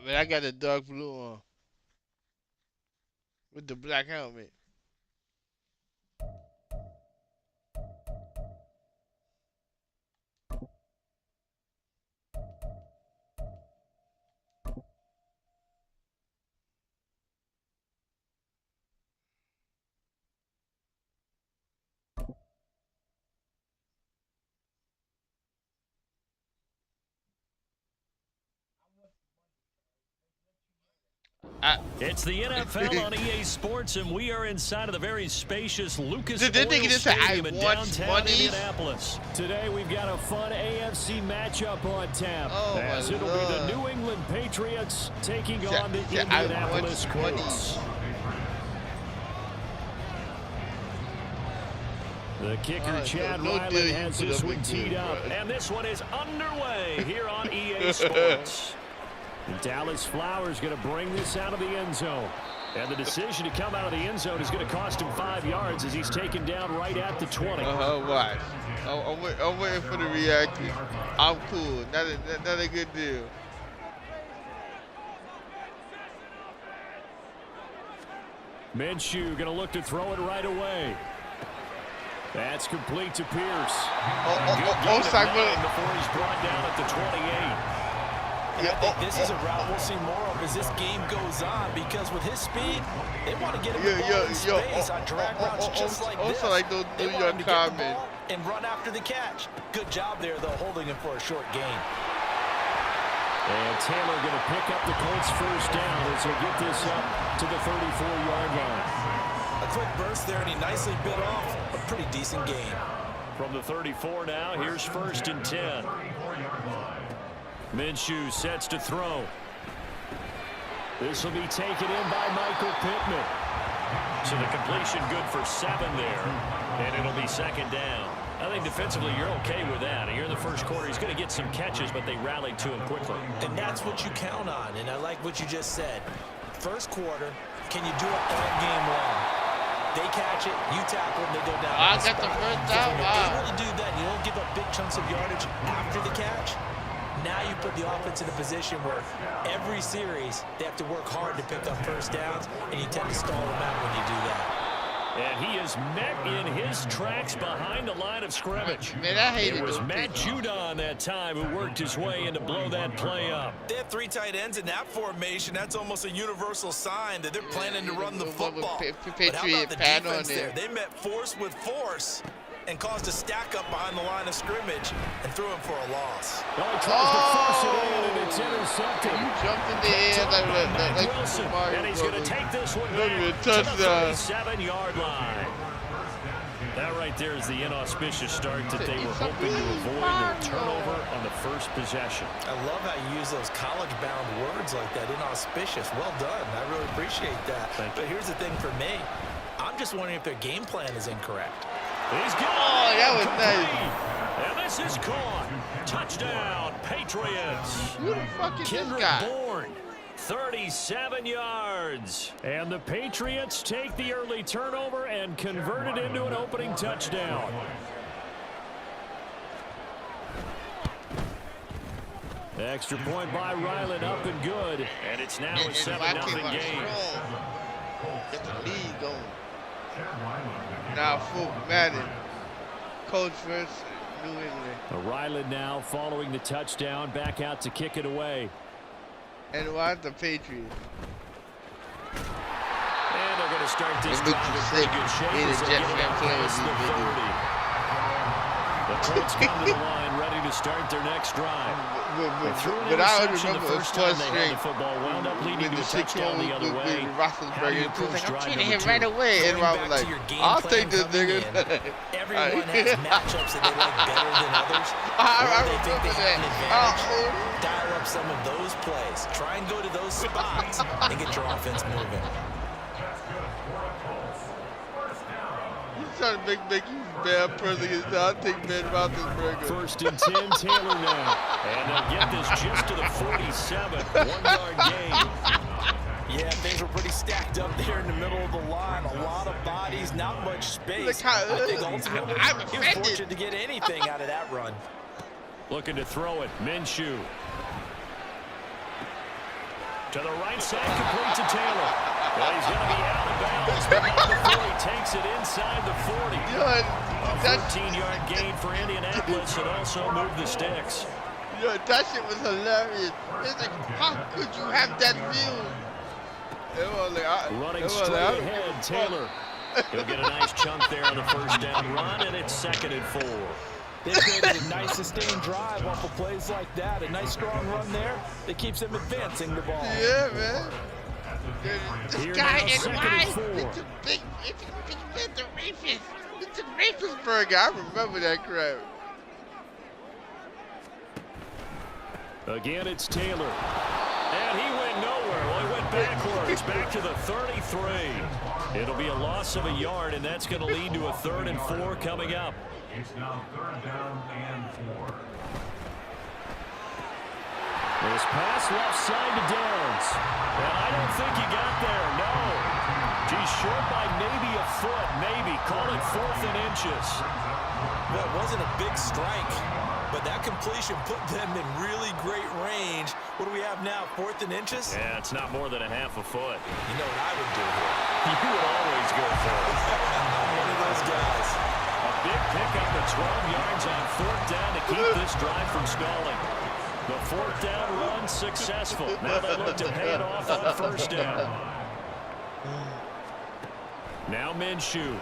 Man, I got the dark blue on with the black helmet. It's the NFL on EA Sports, and we are inside of the very spacious Lucas Oil Did they get into Stadium in downtown money? Indianapolis. Today we've got a fun AFC matchup on tap, as it'll be the New England Patriots taking on the Indianapolis Colts. The kicker, Chad Ryland, has this one teed up, and this one is underway here on EA Sports. Dallas Flowers going to bring this out of the end zone. And the decision to come out of the end zone is going to cost him 5 yards as he's taken down right at the 20. Watch. I'm waiting for the reaction. I'm cool. Not a good deal. Minshew going to look to throw it right away. That's complete to Pierce. Before he's brought down at the 28. And I think this is a route we'll see more of as this game goes on, because with his speed, they want to get him the ball in space on drag routes just like this. Also like those New York comments. And run after the catch. Good job there, though, holding him for a short gain. And Taylor going to pick up the Colts first down as he'll get this up to the 34-yard line. A quick burst there, and he nicely bit off a pretty decent gain. From the 34 now, here's 1st and 10. Minshew sets to throw. This will be taken in by Michael Pittman. So the completion good for 7 there, and it'll be 2nd down. I think defensively you're okay with that. Here in the first quarter, he's going to get some catches, but they rallied to him quickly. And that's what you count on, and I like what you just said. First quarter, can you do it all game long? They catch it, you tackle them, they go down. I got the first down. If you're able to do that, you don't give up big chunks of yardage after the catch. Now you put the offense in a position where every series they have to work hard to pick up first downs, and you tend to stall them out when you do that. And he is met in his tracks behind the line of scrimmage. Man, I hate it. It was Matt Judon that time who worked his way in to blow that play up. They have 3 tight ends in that formation. That's almost a universal sign that they're planning to run the football. But how about the defense there? They met force with force and caused a stack up behind the line of scrimmage and threw him for a loss. Well, he tries to force it in, and it's intercepted. You jumped in the air like Wilson, and he's going to take this one back to the 37-yard line. That right there is the inauspicious start that they were hoping to avoid, their turnover on the first possession. I love how you use those college-bound words like that, inauspicious. Well done. I really appreciate that. But here's the thing for me. I'm just wondering if their game plan is incorrect. He's got that was nice. And this is caught. Touchdown, Patriots. Who the fuck is Kendrick this guy? Bourne, 37 yards. And the Patriots take the early turnover and convert it into an opening touchdown. Extra point by Ryland, up and good. And it's now a 7-0 game. Get the lead going. Now full Madden. Colts versus New England. Ryland now following the touchdown, back out to kick it away. And watch the Patriots. And they're going to start this drive in pretty good shape as they get it past the 30. The Colts come to the line ready to start their next drive. But I remember the first string the football wound up leading to a touchdown the other way. I'm treating him right away. And I was like, I'll take this nigga. Everyone has matchups that they like better than others. I They think they have an remember advantage. Dial up some of those plays. Try and go to those spots and get your offense moving. Trying to make you bad person. I'll take Ben Roethlisberger. 1st and 10, Taylor now. And they'll get this just to the 47. 1-yard gain. Yeah, things were pretty stacked up there in the middle of the line. A lot of bodies, not much space. I think ultimately he was fortunate to get anything out of that run. Looking to throw it. Minshew. To the right side, complete to Taylor. Well, he's going to be out of bounds, but not before he takes it inside the 40. A 13-yard gain for Indianapolis and also moved the sticks. Yo, that shit was hilarious. It's like, how could you have that view? Running straight ahead, Taylor. He'll get a nice chunk there on the first down run, and it's 2nd and 4. They created a nice sustained drive off of plays like that. A nice strong run there that keeps them advancing the ball. Yeah, man. This Here guy now, in 2nd white, and 4. it's a rapist. It's a rapist burger. I remember that crap. Again, it's Taylor. And he went nowhere. Well, he went backwards, back to the 33. It'll be a loss of a yard, and that's going to lead to a 3rd and 4 coming up. It's now 3rd down and 4. This pass left side to Downs. And I don't think he got there, no. He's short by maybe a foot, maybe. Call it 4th and inches. Well, it wasn't a big strike, but that completion put them in really great range. What do we have now, 4th and inches? Yeah, it's not more than a half a foot. You know what I would do here? You would always go for it. One of those guys. A big pickup of 12 yards on 4th down to keep this drive from stalling. The 4th down run successful. Now they look to pay it off on 1st down. Now Minshew.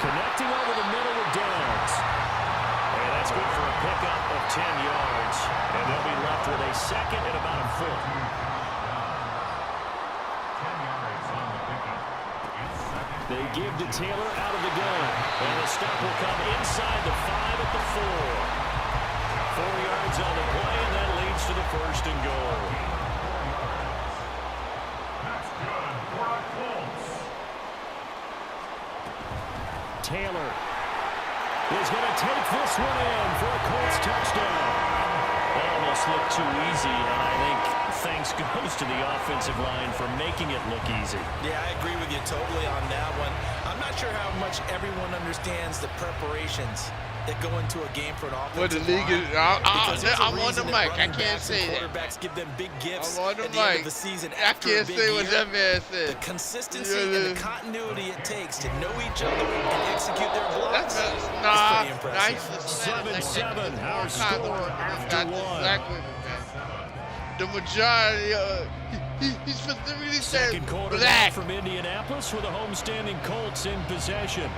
Connecting over the middle with Downs. And that's good for a pickup of 10 yards. And they'll be left with a 2nd and about a foot. 10 yards on the pickup. It's 2nd. They give to Taylor out of the gun. And the stop will come inside the 5 at the 4. 4 yards on the play, and that leads to the 1st and goal. That's good for a Colts. Taylor is going to take this one in for a Colts touchdown. That almost looked too easy, and I think thanks goes to the offensive line for making it look easy. Yeah, I agree with you totally on that one. I'm not sure how much everyone understands the preparations that go into a game for an What the offensive league is, line. Because there's a I'm on the reason that mic. I running can't backs say and that. quarterbacks give them big gifts I'm on the at the end mic. of the season I after can't a big say what year. that man The said. consistency Yeah, and the continuity it takes to know each other and execute their blocks That's is nah, pretty nice. impressive. 7-7, our score after one. The majority, he's specifically said Second quarter black. from Indianapolis with the homestanding Colts in possession.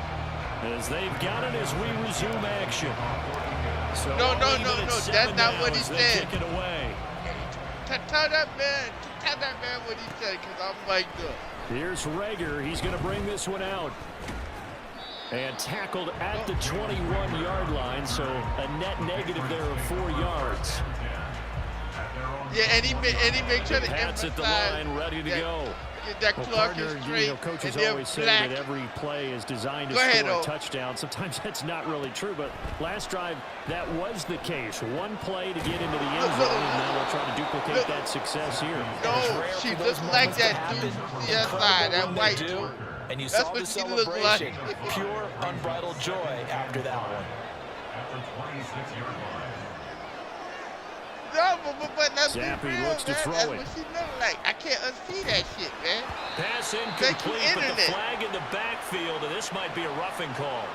As they've got it as we resume action. So No, that's not what he said. Kick it away. Tell that man what he said, because I'm mic'd up. Here's Rager. He's going to bring this one out. And tackled at the 21-yard line, so a net negative there of 4 yards. Yeah, and he make sure to Pat's at the emphasize line, ready to go. that Well, Clark partner, is straight, coaches and they're always say black. that every play is designed to Go ahead, score a O. touchdown. Sometimes that's not really true, but last drive, that was the case. One play to get into the end zone, and now they'll try to duplicate that success here. No, she looks like that dude from CSI, that white dude. And you That's saw what the she looked like. celebration. Pure, unbridled joy after that one. At the 26-yard line. No, but let's be Zappi real, looks to man. throw That's it. what she look like. I can't unsee that shit, man. Pass Thank incomplete, you, but the Internet. flag in the backfield, and this might be a roughing call.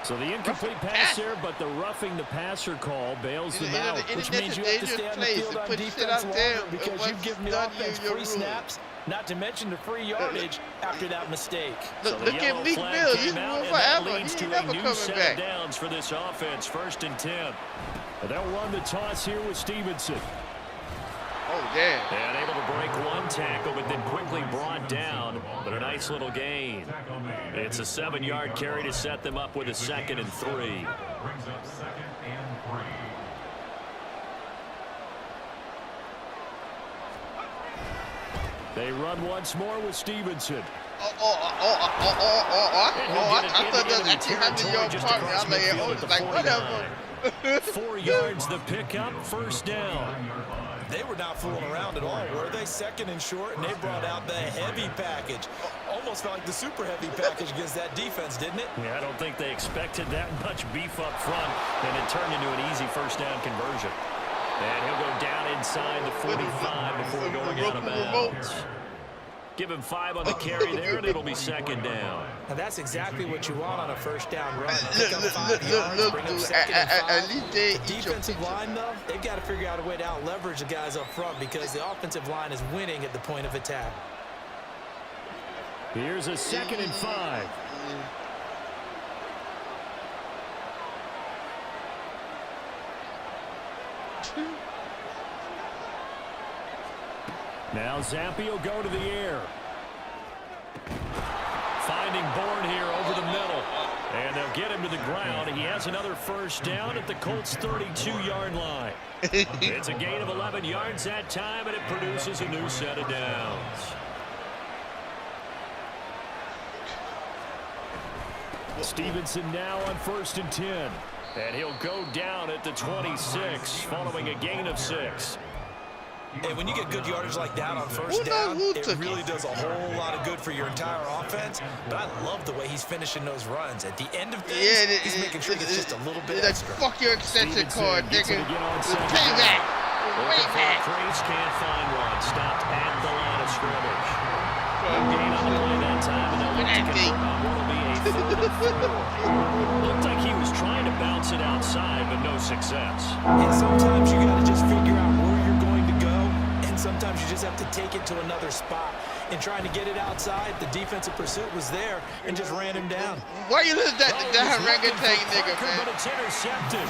So the incomplete pass there, but the roughing the passer call bails them out. Which means you have to stay on the field on defense longer because you've given the offense free snaps, not to mention the free yardage after that mistake. So the Look at yellow Meek flag Mills. came He's out, ruled and that forever. leads He to ain't a never new coming set back. of downs for this offense, 1st and 10. And they'll run the toss here with Stevenson. Oh, damn. And able to break one tackle, but then quickly brought down. But a nice little gain. It's a 7-yard carry to set them up with a 2nd and 3. Brings up 2nd and 3. They run once more with Stevenson. I thought that was actually 100-yard partner. I'm like, whatever. 4 yards the pickup, 1st down. They were not fooling around at all, were they? 2nd and short, and they brought out the heavy package. Almost felt like the super heavy package against that defense, didn't it? Yeah, I don't think they expected that much beef up front, and it turned into an easy 1st down conversion. And he'll go down inside the 45 before going out of bounds. Give him 5 on the carry there, and it'll be second down. Now that's exactly what you want on a first down run. Pick up 5 yards, bring up second and 5. The defensive line, though, they've got to figure out a way to out-leverage the guys up front because the offensive line is winning at the point of attack. Here's a 2nd and 5. Now Zampi will go to the air. Finding Bourne here over the middle. And they'll get him to the ground. He has another first down at the Colts' 32-yard line. It's a gain of 11 yards that time, and it produces a new set of downs. Stevenson now on 1st and 10. And he'll go down at the 26 following a gain of 6. And when you get good yardage like that on first down, it really does a whole lot of good for your entire offense. But I love the way he's finishing those runs. At the end of things, he's making sure it's just a little bit extra. Fuck your extension cord, nigga. Payback. Payback. Crates can't find one. Stopped at the line of scrimmage. Gain on the play that time, and they'll look to convert on what will be a 3rd and 4. Looked like he was trying to bounce it outside, but no success. And sometimes you got to just figure out where you're going to go. Sometimes you just have to take it to another spot. And trying to get it outside, the defensive pursuit was there and just ran him down. Why you listen to that orangutan nigga, man? But it's intercepted.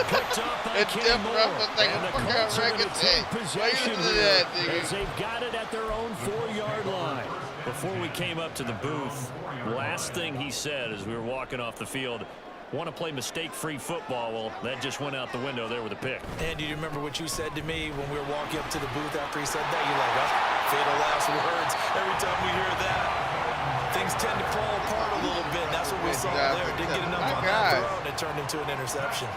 Picked up by Kenny Moore. And the Colts are going to take possession here as they've got it at their own 4-yard line. Before we came up to the booth, last thing he said as we were walking off the field, want to play mistake-free football. Well, that just went out the window there with a pick. And do you remember what you said to me when we were walking up to the booth after he said that? You're like, fatal last words. Every time we hear that, things tend to fall apart a little bit. That's what we saw there. Didn't get enough on that throw, and it turned into an interception.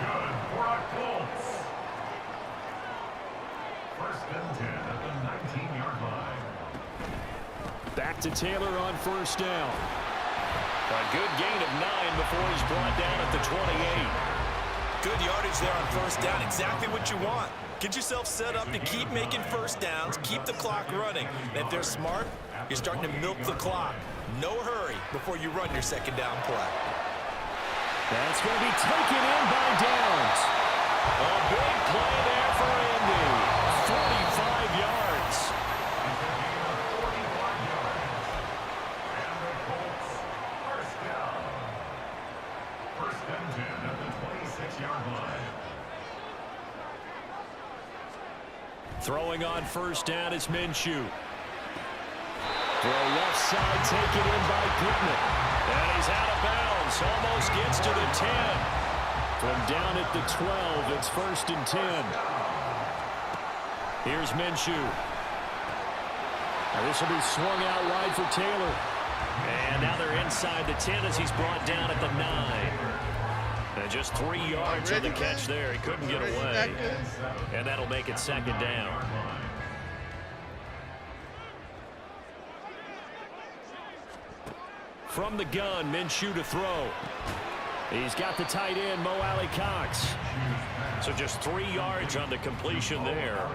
First and 10 at the 19-yard line. Back to Taylor on first down. A good gain of 9 before he's brought down at the 28. Good yardage there on first down. Exactly what you want. Get yourself set up to keep making first downs, keep the clock running. And if they're smart, you're starting to milk the clock. No hurry before you run your second down play. That's going to be taken in by Downs. A big play there for Indy. 45 yards. Throwing on first down is Minshew. Throw left side, taken in by Goodman. And he's out of bounds. Almost gets to the 10. From down at the 12, it's 1st and 10. Here's Minshew. Now this will be swung out wide for Taylor. And now they're inside the 10 as he's brought down at the 9. And just 3 yards on the catch there. He couldn't get away. And that'll make it 2nd down. From the gun, Minshew to throw. He's got the tight end, Mo Alley-Cox. So just 3 yards on the completion there.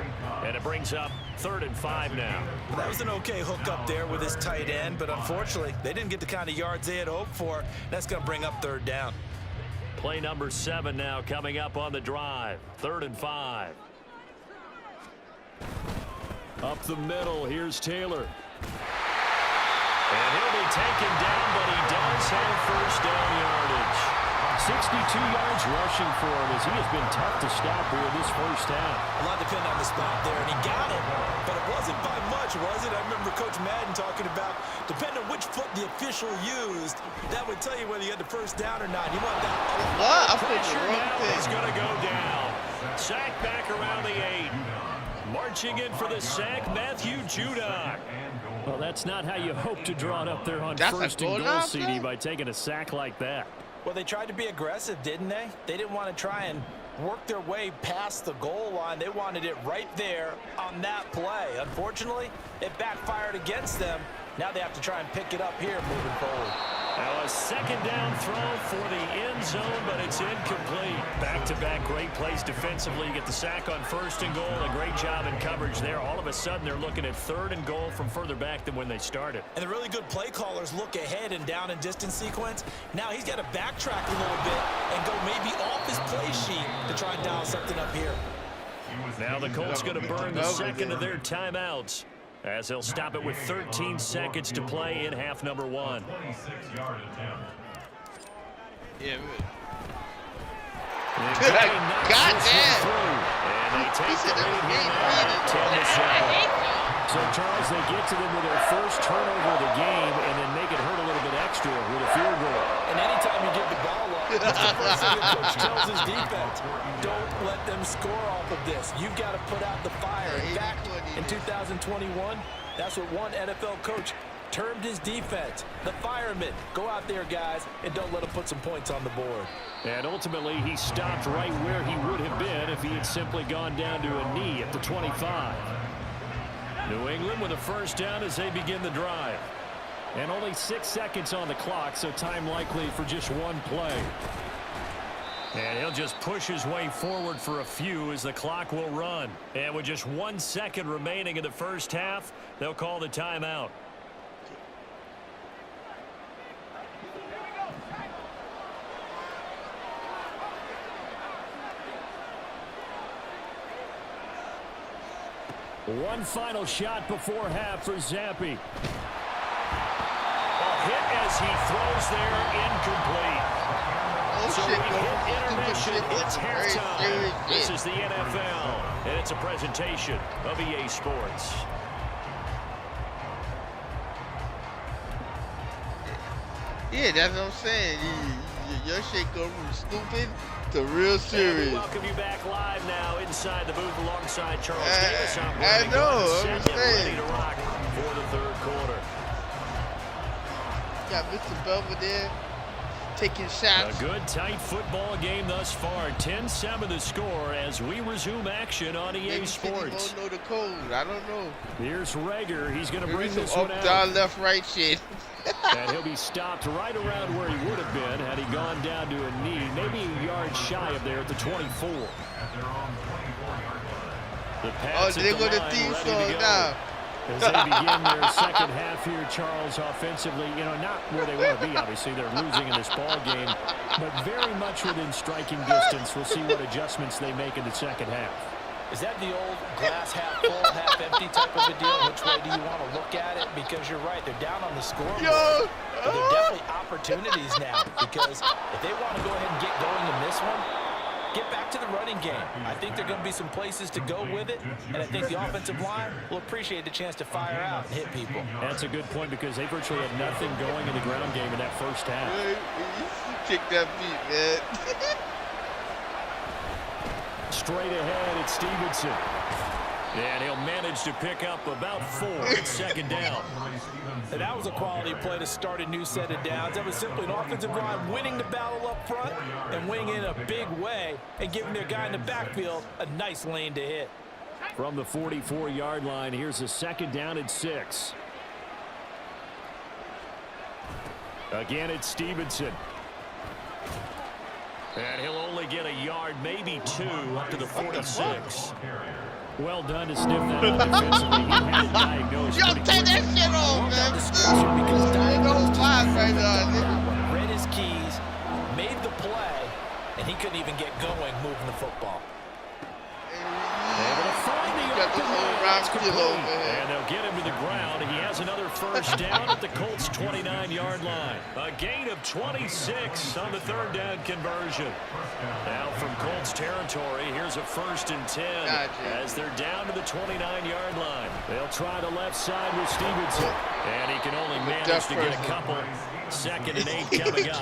And it brings up 3rd and 5 now. That was an okay hook up there with his tight end, but unfortunately, they didn't get the kind of yards they had hoped for. That's going to bring up 3rd down. Play number 7 now coming up on the drive. 3rd and 5. Up the middle, here's Taylor. And he'll be taken down, but he does have first down yardage. 62 yards rushing for him as he has been tough to stop here this first half. A lot depended on the spot there, and he got it, but it wasn't by much, was it? I remember Coach Madden talking about, depending on which foot the official used, that would tell you whether you had the first down or not. You want that. What? I put the wrong Now thing. he's going to go down. Sack back around the 8. Marching in for the sack, Matthew Judon. Well, that's not how you hope to draw it up there on That's first a and goal goal, now, CD, bro? by taking a sack like that. Well, they tried to be aggressive, didn't they? They didn't want to try and work their way past the goal line. They wanted it right there on that play. Unfortunately, it backfired against them. Now they have to try and pick it up here moving forward. Now a second down throw for the end zone, but it's incomplete. Back-to-back great plays defensively. You get the sack on 1st and goal. A great job in coverage there. All of a sudden, they're looking at 3rd and goal from further back than when they started. And the really good play callers look ahead and down and distance sequence. Now he's got to backtrack a little bit and go maybe off his play sheet to try and dial something up here. Now the Colts going to burn the second of their timeouts, as they'll stop it with 13 seconds to play in half number 1. 26-yard attempt. Yeah, Goddamn! And they take the lead here now, 10-7. So, Charles, they get to them with their first turnover of the game and then make it hurt a little bit extra with a field goal. And anytime you give the ball up, that's the first thing your coach tells his defense. Don't let them score off of this. You've got to put out the fire. In fact, in 2021, that's what one NFL coach termed his defense, the firemen. Go out there, guys, and don't let them put some points on the board. And ultimately, he stopped right where he would have been if he had simply gone down to a knee at the 25. New England with a first down as they begin the drive. And only 6 seconds on the clock, so time likely for just one play. And he'll just push his way forward for a few as the clock will run. And with just 1 second remaining in the first half, they'll call the timeout. One final shot before half for Zampi. A hit as he throws there, incomplete. So we hit intermission, it's halftime. This is the NFL, and it's a presentation of EA Sports. Yeah, that's what I'm saying. Your shit go from stupid to real serious. We welcome you back live now inside the booth alongside Charles Davis. I know, I'm ready to rock for the third quarter. Got Mr. Belvedere taking shots. A good, tight football game thus far. 10-7 the score as we resume action on EA Maybe Sports. Don't know the code. I don't know. Here's Rager. He's going to bring this up, one out. down, left, right shit. And he'll be stopped right around where he would have been had he gone down to a knee, maybe a yard shy of there at the 24. The pass they're going to theme song now. As they begin their second half here, Charles, offensively, you know, not where they want to be, obviously. They're losing in this ball game, but very much within striking distance. We'll see what adjustments they make in the second half. Is that the old glass half full, half empty type of a deal? Which way do you want to look at it? Because you're right, they're down on the scoreboard. But there are definitely opportunities now because if they want to go ahead and get going in this one, get back to the running game. I think there are going to be some places to go with it, and I think the offensive line will appreciate the chance to fire out and hit people. That's a good point because they virtually had nothing going in the ground game in that first half. Kick that beat, man. Straight ahead, it's Stevenson. And he'll manage to pick up about 4 at second down. And that was a quality play to start a new set of downs. That was simply an offensive line winning the battle up front and winning in a big way and giving their guy in the backfield a nice lane to hit. From the 44-yard line, here's a second down at 6. Again, it's Stevenson. And he'll only get a yard, maybe 2, up to the 46. Well done to sniff that out defensively. He had it diagnosed. Yo, take that shit off, man. Read his keys, made the play, and he couldn't even get going moving the football. Able to find the open man. And they'll get him to the ground. He has another first down at the Colts' 29-yard line. A gain of 26 on the third down conversion. Now from Colts territory, here's a 1st and 10 as they're down to the 29-yard line. They'll try the left side with Stevenson. And he can only manage to get a couple. 2nd and 8 coming up.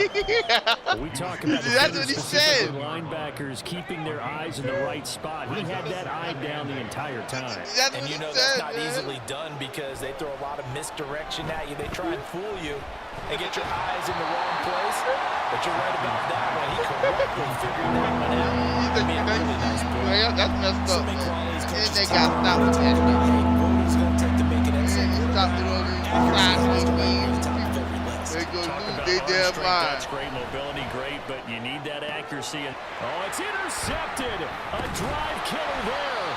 We talk about the linebackers keeping their eyes in the right spot. He had that eye down the entire time. And you know that's not easily done because they throw a lot of misdirection at you. They try and fool you and get your eyes in the wrong place. But you're right about that one. He correctly figured that one out. I mean, a really nice play. That's messed up, man. They got stopped with that. What he's going to take to make it excellent. Stopped it over. gonna Talk lose about their arm damn strength, mind. that's great, mobility great, but you need that accuracy. Oh, it's intercepted. A drive killer there.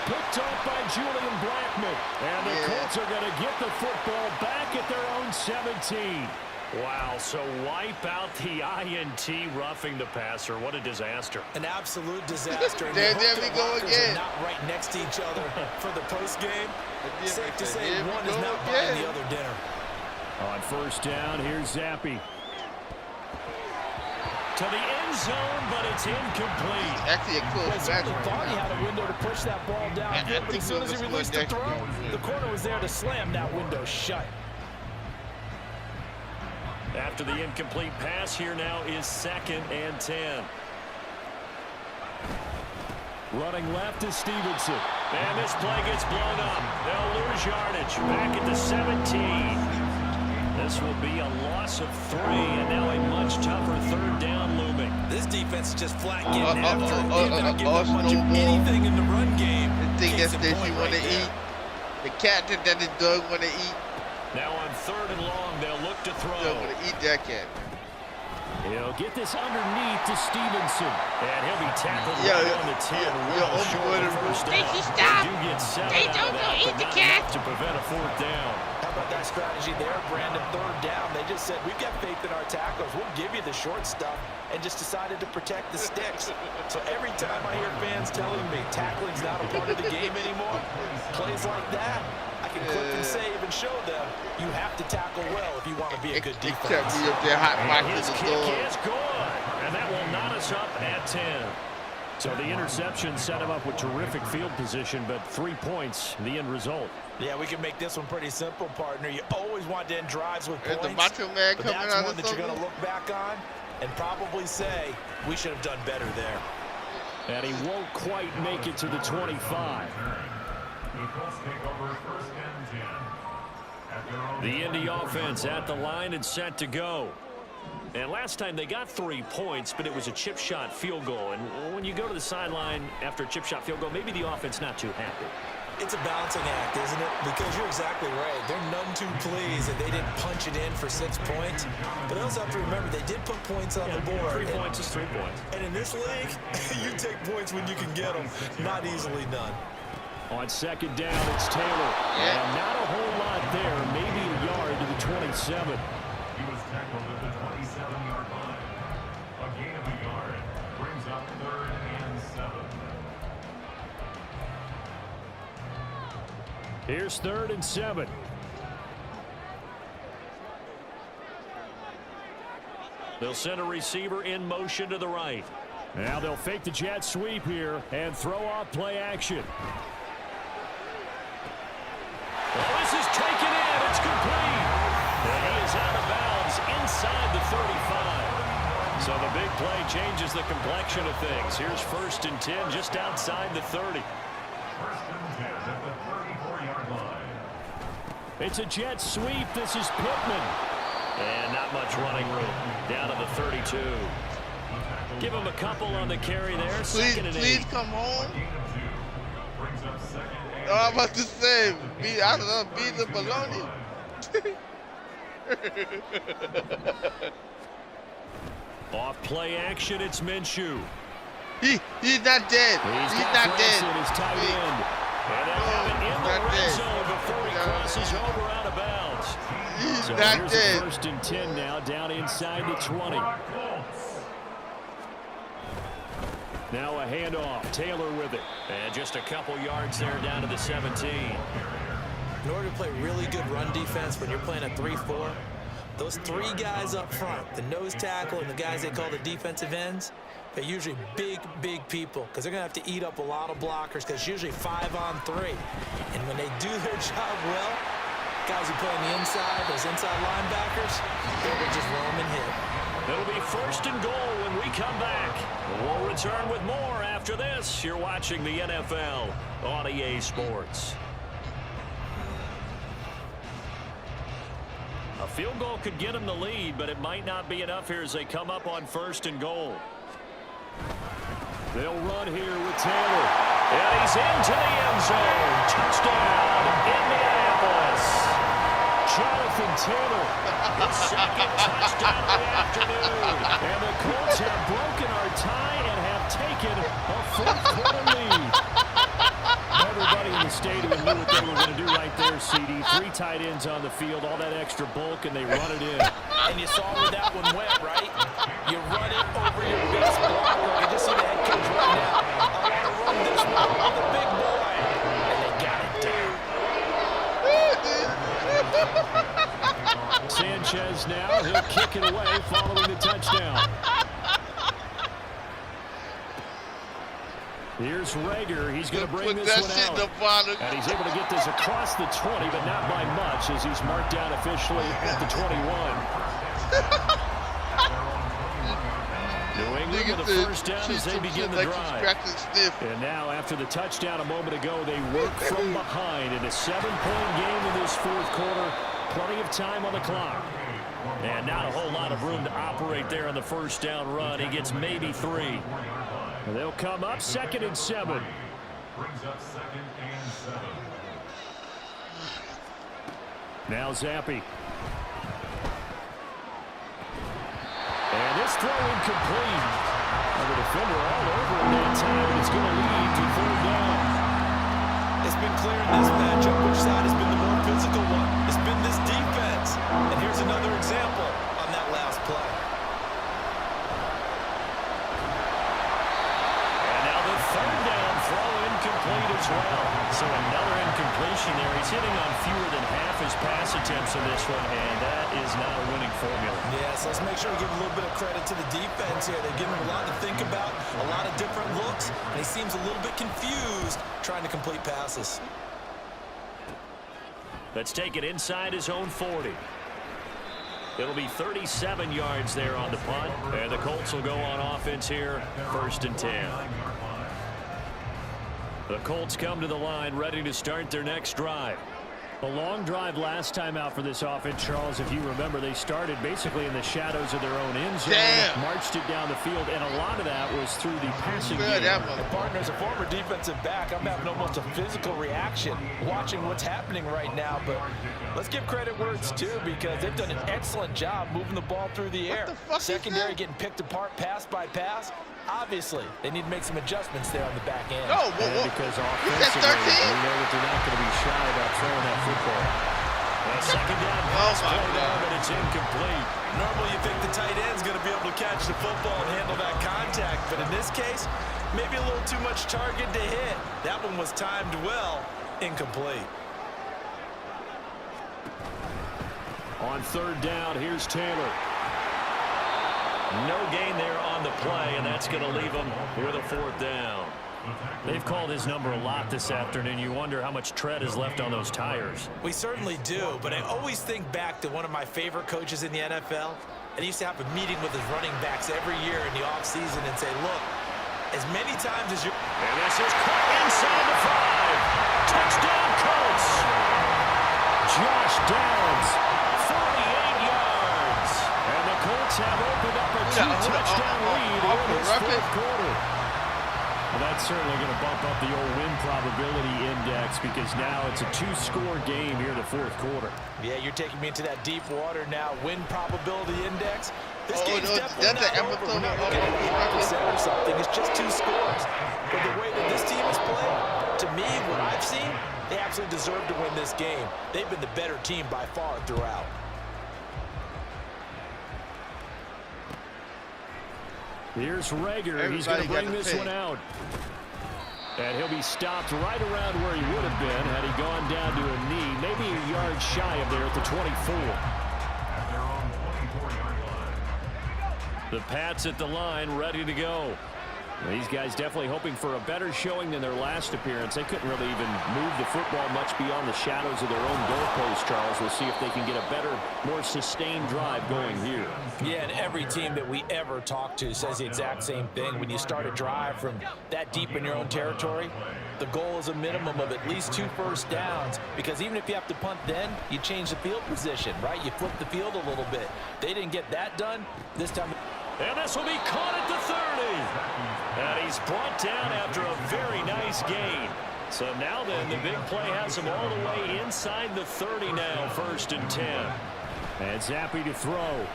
Picked off by Julian Blackman. And the Colts are going to get the football back at their own 17. Wow, so wipe out the INT roughing the passer. What a disaster. An absolute disaster. There we go again. Not right next to each other for the post game. Safe to say Here we one is go not buying again. the other dinner. On first down, here's Zappi. To the end zone, but it's incomplete. Actually, a close Well, match certainly right thought he now. had a window to push that ball downfield, but as soon as he released the throw, the corner was there to slam that window shut. After the incomplete pass, here now is 2nd and 10. Running left is Stevenson. And this play gets blown up. They'll lose yardage. Back at the 17. This will be a loss of 3, and now a much tougher 3rd down looming. This defense is just flat getting after it. They're not giving up much of anything in the run game. The thing Case that in she point want to right eat. The captain that the dog want to eat. Now on 3rd and long, they'll look to throw. Dog want to eat that cat. He'll get this underneath to Stevenson. And he'll be tackled Yeah, right on the 10. yeah, Short of the first down. stop. They do get 7 They out don't of that, eat but the not cat. enough to prevent a 4th down. How about that strategy there, Brandon? 3rd down. They just said, we've got faith in our tackles. We'll give you the short stuff, and just decided to protect the sticks. So every time I hear fans telling me tackling's not a part of the game anymore, plays like that, I can click and save and show them you have to tackle well if you want to be a good It defense. kept me up there hot And boxing his the kick dog. is good. And that will knot us up at 10. So the interception set him up with terrific field position, but 3 points, the end result. Yeah, we can make this one pretty simple, partner. You always want to end drives with Is points. the macho man but coming that's out one of that you're going to something? look back on and probably say, we should have done better there. And he won't quite make it to the 25. The Colts take over 1st and 10. At their own The Indy offense at the line and set to go. And last time they got 3 points, but it was a chip shot field goal. And when you go to the sideline after a chip shot field goal, maybe the offense not too happy. It's a balancing act, isn't it? Because you're exactly right. They're none too pleased that they didn't punch it in for 6 points. But I also have to remember, they did put points on the board. 3 points is 3 points. And in this league, you take points when you can get them. Not easily done. On 2nd down, it's Taylor. And not a whole lot there. Maybe a yard to the 27. He was tackled at the 27-yard line. A gain of a yard brings up 3rd and 7. Here's 3rd and 7. They'll send a receiver in motion to the right. Now they'll fake the jet sweep here and throw off play action. Oh, this is taken in. It's complete. And he is out of bounds inside the 35. So the big play changes the complexion of things. Here's 1st and 10 just outside the 30. 1st and 10 at the 34-yard line. It's a jet sweep. This is Pittman. And not much running room. Down to the 32. Give him a couple on the carry there. Please, 2nd and 8. please come home. Gain of 2 brings up 2nd and Oh, I'm about to say, I love beat the baloney. Off play action, it's Minshew. He's not dead. He's not dead. His tight end. And they'll have it in the not red dead. zone before he crosses over out of bounds. He's So not here's dead. a 1st and 10 now, down inside the 20. Now a handoff. Taylor with it. And just a couple yards there down to the 17. In order to play really good run defense when you're playing a 3-4, those 3 guys up front, the nose tackle and the guys they call the defensive ends, they're usually big, big people because they're going to have to eat up a lot of blockers because it's usually 5-on-3. And when they do their job well, guys who play on the inside, those inside linebackers, they will just roam and hit. It'll be 1st and goal when we come back. We'll return with more after this. You're watching the NFL on EA Sports. A field goal could get them the lead, but it might not be enough here as they come up on 1st and goal. They'll run here with Taylor. And he's into the end zone. Touchdown, Indianapolis. Jonathan Taylor, his second touchdown of the afternoon. And the Colts have broken our tie and have taken a fourth-quarter lead. Everybody in the stadium knew what they were going to do right there, CD. 3 tight ends on the field, all that extra bulk, and they run it in. And you saw where that one went, right? You run it over your base blocker. You just see the head coach right now. I want to run this one with the big boy. And they got it down. Sanchez now, he'll kick it away following the touchdown. Here's Rager. He's going to bring this one out. And he's able to get this across the 20, but not by much as he's marked down officially at the 21. New England with a first down as they begin the drive. And now, after the touchdown a moment ago, they work from behind in a 7-point game in this fourth quarter. Plenty of time on the clock. And not a whole lot of room to operate there on the first down run. He gets maybe 3. They'll come up 2nd and 7. Brings up 2nd and 7. Now Zappi. And this throw incomplete. And the defender all over him that time, and it's going to lead to 4th down. It's been clear in this matchup which side has been the more physical one. It's been this defense. And here's another example on that last play. Incomplete as well. So another incompletion there. He's hitting on fewer than half his pass attempts in this one, and that is not a winning formula. Yes, let's make sure we give a little bit of credit to the defense here. They give him a lot to think about, a lot of different looks, and he seems a little bit confused trying to complete passes. Let's take it inside his own 40. It'll be 37 yards there on the punt, and the Colts will go on offense here, 1st and 10. The Colts come to the line ready to start their next drive. A long drive last time out for this offense, Charles. If you remember, they started basically in the shadows of their own end zone, marched it down the field, and a lot of that was through the passing game. Partner, as a former defensive back, I'm having almost a physical reaction watching what's happening right now. But let's give credit where it's due because they've done an excellent job moving the ball through the air. Secondary getting picked apart pass by pass. Obviously, they need to make some adjustments there on the back end. Because offensively, we know that they're not going to be shy about throwing that football. A 2nd down pass play there, but it's incomplete. Normally, you think the tight end's going to be able to catch the football and handle that contact, but in this case, maybe a little too much target to hit. That one was timed well, incomplete. On 3rd down, here's Taylor. No gain there on the play, and that's going to leave him with a 4th down. They've called his number a lot this afternoon. You wonder how much tread is left on those tires. We certainly do, but I always think back to one of my favorite coaches in the NFL, and he used to have a meeting with his running backs every year in the offseason and say, look, as many times as you're... And this is caught inside the 5. Touchdown, Colts. Josh Downs, 48 yards. And the Colts have opened up a 2-touchdown lead in this fourth quarter. Well, that's certainly going to bump up the old win probability index because now it's a 2-score game here in the fourth quarter. Yeah, you're taking me into that deep water now. Win probability index. This game's definitely not over. We're not looking at 8% or something. It's just 2 scores. But the way that this team has played, to me, what I've seen, they absolutely deserve to win this game. They've been the better team by far throughout. Here's Rager. He's going to bring this one out. And he'll be stopped right around where he would have been had he gone down to a knee, maybe a yard shy of there at the 24. The Pats at the line, ready to go. These guys definitely hoping for a better showing than their last appearance. They couldn't really even move the football much beyond the shadows of their own goalpost, Charles. We'll see if they can get a better, more sustained drive going here. Yeah, and every team that we ever talk to says the exact same thing. When you start a drive from that deep in your own territory, the goal is a minimum of at least 2 first downs, because even if you have to punt then, you change the field position, right? You flip the field a little bit. They didn't get that done this time. And this will be caught at the 30. And he's brought down after a very nice gain. So now then, the big play has him all the way inside the 30 now, 1st and 10. And Zappe to throw.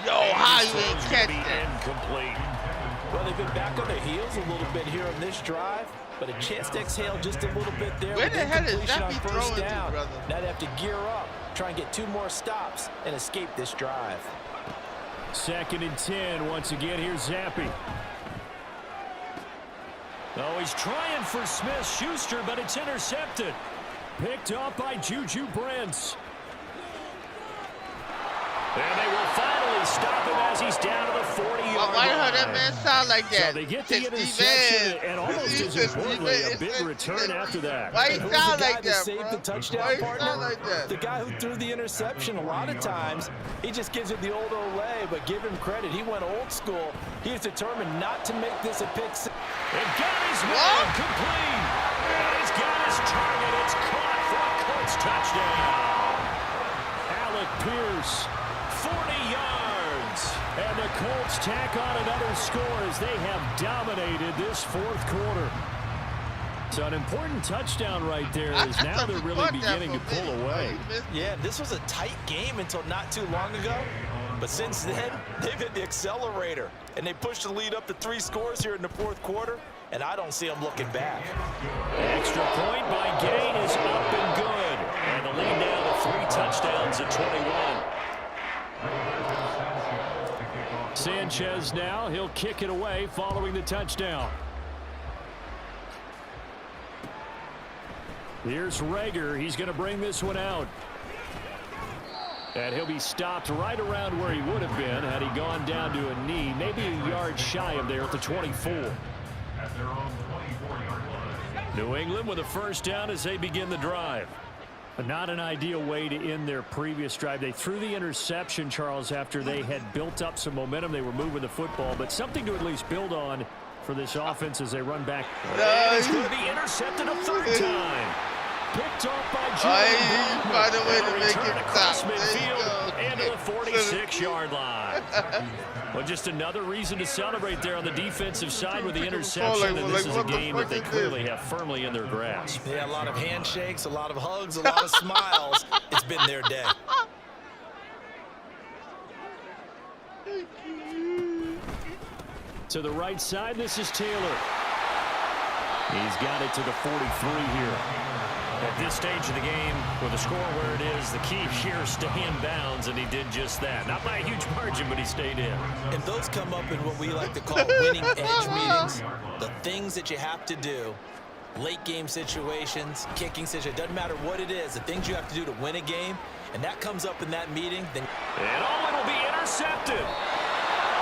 Yo, how you ain't catch that? Incomplete. Well, they've been back on their heels a little bit here on this drive, but a chance to exhale just a little bit there. Where the hell is Incompletion on Zappe first throwing to, down. brother? Now they have to gear up, try and get 2 more stops, and escape this drive. 2nd and 10. Once again, here's Zappe. Oh, he's trying for Smith-Schuster, but it's intercepted. Picked up by Juju Brents. And they will finally stop him as he's down to the 40-yard Why line. that man sound like that? So they get the interception, and almost as importantly, a big return after that. Why he Who's sound the guy like that that, saved bro? the touchdown Why he partner? sound like that? The guy who threw the interception, a lot of times, he just gives it the old Olay, but give him credit. He went old school. He was determined not to make this a pick six. And got his man complete. And he's got his target. It's caught for a Colts touchdown. Alec Pierce, 40 yards. And the Colts tack on another score as they have dominated this 4th quarter. So an important touchdown right there as now they're really beginning to pull away. Yeah, this was a tight game until not too long ago. But since then, they've hit the accelerator. And they pushed the lead up to 3 scores here in the 4th quarter. And I don't see them looking back. Extra point by Gain is up and good. And the lead now to 3 touchdowns at 21. Sanchez now, he'll kick it away following the touchdown. Here's Rager. He's going to bring this one out. And he'll be stopped right around where he would have been had he gone down to a knee, maybe a yard shy of there at the 24. At their own 24-yard line. New England with a 1st down as they begin the drive. But not an ideal way to end their previous drive. They threw the interception, Charles, after they had built up some momentum. They were moving the football, but something to at least build on for this offense as they run back. And it's going to be intercepted a 3rd time. Picked off by Jim. Find a way to make it across stop. midfield into the 46-yard line. Well, just another reason to celebrate there on the defensive side with the interception, and this is a game that they clearly have firmly in their grasp. Yeah, a lot of handshakes, a lot of hugs, a lot of smiles. It's been their day. To the right side, this is Taylor. He's got it to the 43 here. At this stage of the game, with the score where it is, the key here is stay in bounds, and he did just that. Not by a huge margin, but he stayed in. And those come up in what we like to call winning edge meetings. The things that you have to do, late game situations, kicking situations, doesn't matter what it is, the things you have to do to win a game, and that comes up in that meeting. Then and it'll be intercepted.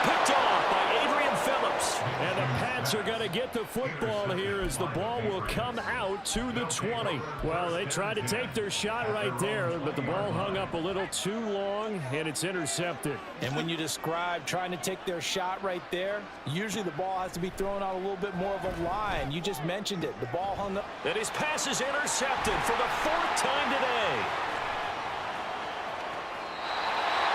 Picked off by Adrian Phillips. And the Pats are going to get the football here as the ball will come out to the 20. Well, they tried to take their shot right there, but the ball hung up a little too long, and it's intercepted. And when you describe trying to take their shot right there, usually the ball has to be thrown out a little bit more of a line. You just mentioned it. The ball hung up. And his pass is intercepted for the 4th time today.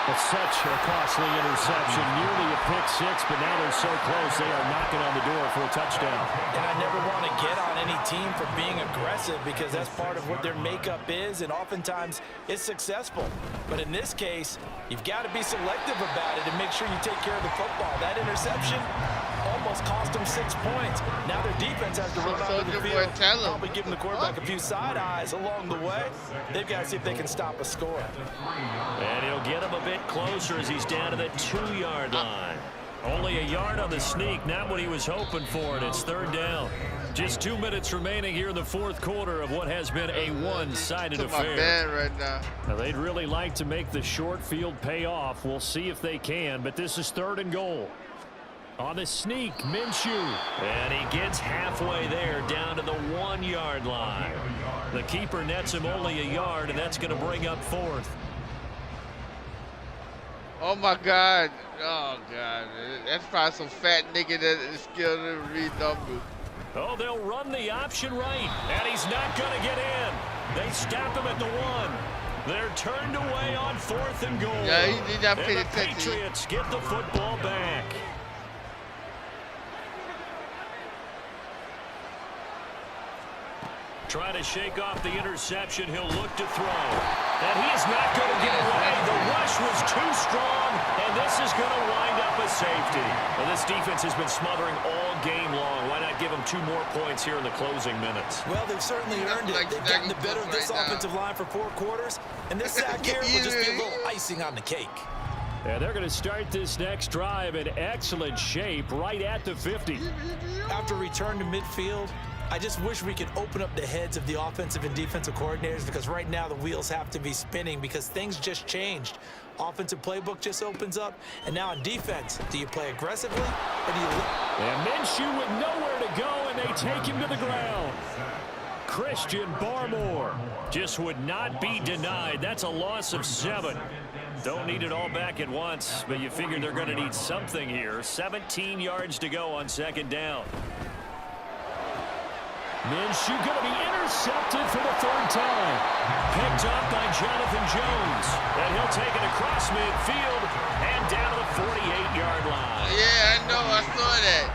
It's such a costly interception, nearly a pick 6, but now they're so close they are knocking on the door for a touchdown. And I never want to get on any team for being aggressive because that's part of what their makeup is, and oftentimes it's successful. But in this case, you've got to be selective about it and make sure you take care of the football. That interception almost cost them 6 points. Now their defense has to run out of the field, probably giving the quarterback a few side eyes along the way. They've got to see if they can stop a score. And he'll get him a bit closer as he's down to the 2-yard line. Only a yard on the sneak, not what he was hoping for, and it's 3rd down. Just 2 minutes remaining here in the 4th quarter of what has been a one-sided affair. Right now. Now, they'd really like to make the short field pay off. We'll see if they can, but this is 3rd and goal. On the sneak, Minshew. And he gets halfway there, down to the 1-yard line. The keeper nets him only a yard, and that's going to bring up 4th. Oh my God. Oh God. That's probably some fat nigga that is skilled to read numbers. Oh, they'll run the option right, and he's not going to get in. They stop him at the 1. They're turned away on 4th and goal. Yeah, he not paying and the attention. Patriots get the football back. trying to shake off the interception. He'll look to throw. And he is not going to get away. The rush was too strong, and this is going to wind up a safety. Well, this defense has been smothering all game long. Why not give them 2 more points here in the closing minutes? Well, they've certainly earned it. They've gotten the better of this offensive line for 4 quarters, and this sack here will just be a little icing on the cake. And they're going to start this next drive in excellent shape right at the 50. After return to midfield, I just wish we could open up the heads of the offensive and defensive coordinators, because right now the wheels have to be spinning because things just changed. Offensive playbook just opens up, and now on defense, do you play aggressively or do you... And Minshew with nowhere to go, and they take him to the ground. Christian Barmore just would not be denied. That's a loss of 7. Don't need it all back at once, but you figure they're going to need something here. 17 yards to go on 2nd down. Minshew going to be intercepted for the 3rd time. Picked up by Jonathan Jones. And he'll take it across midfield and down to the 48-yard line. Yeah, I know. I saw that.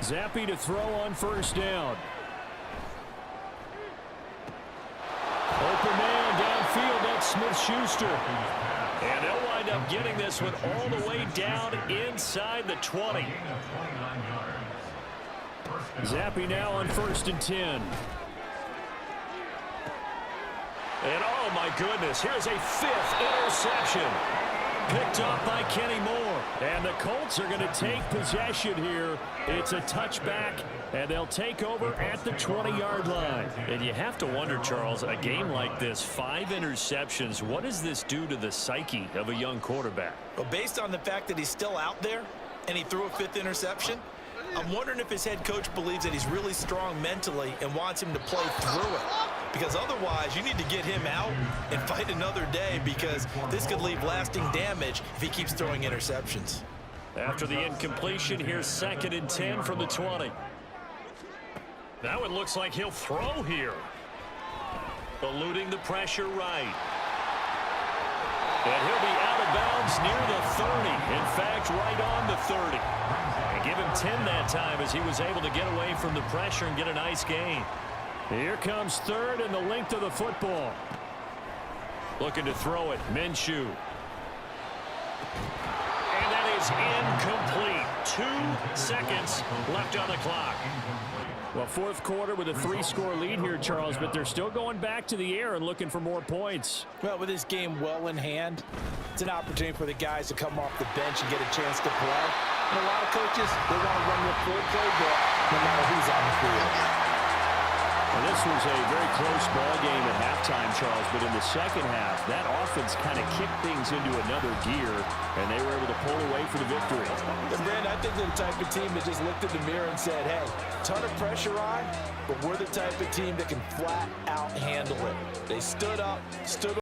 Zappe to throw on 1st down. Open man downfield. That's Smith-Schuster. And they'll wind up getting this one all the way down inside the 20. Zappe now on 1st and 10. And oh my goodness, here's a 5th interception. Picked up by Kenny Moore. And the Colts are going to take possession here. It's a touchback, and they'll take over at the 20-yard line. And you have to wonder, Charles, a game like this, 5 interceptions, what does this do to the psyche of a young quarterback? Well, based on the fact that he's still out there and he threw a 5th interception, I'm wondering if his head coach believes that he's really strong mentally and wants him to play through it. Because otherwise, you need to get him out and fight another day, because this could leave lasting damage if he keeps throwing interceptions. After the incompletion, here's 2nd and 10 from the 20. Now it looks like he'll throw here. Eluding the pressure right. And he'll be out of bounds near the 30. In fact, right on the 30. And give him 10 that time, as he was able to get away from the pressure and get a nice gain. Here comes 3rd and the length of the football. Looking to throw it, Minshew. And that is incomplete. 2 seconds left on the clock. Well, 4th quarter with a 3-score lead here, Charles, but they're still going back to the air and looking for more points. Well, with this game well in hand, it's an opportunity for the guys to come off the bench and get a chance to play. And a lot of coaches, they want to run their full playbook no matter who's on the field. Well, this was a very close ball game at halftime, Charles, but in the 2nd half, that offense kind of kicked things into another gear, and they were able to pull away for the victory. And Brandon, I think they're the type of team that just looked in the mirror and said, hey, ton of pressure on, but we're the type of team that can flat out handle it. They stood up, stood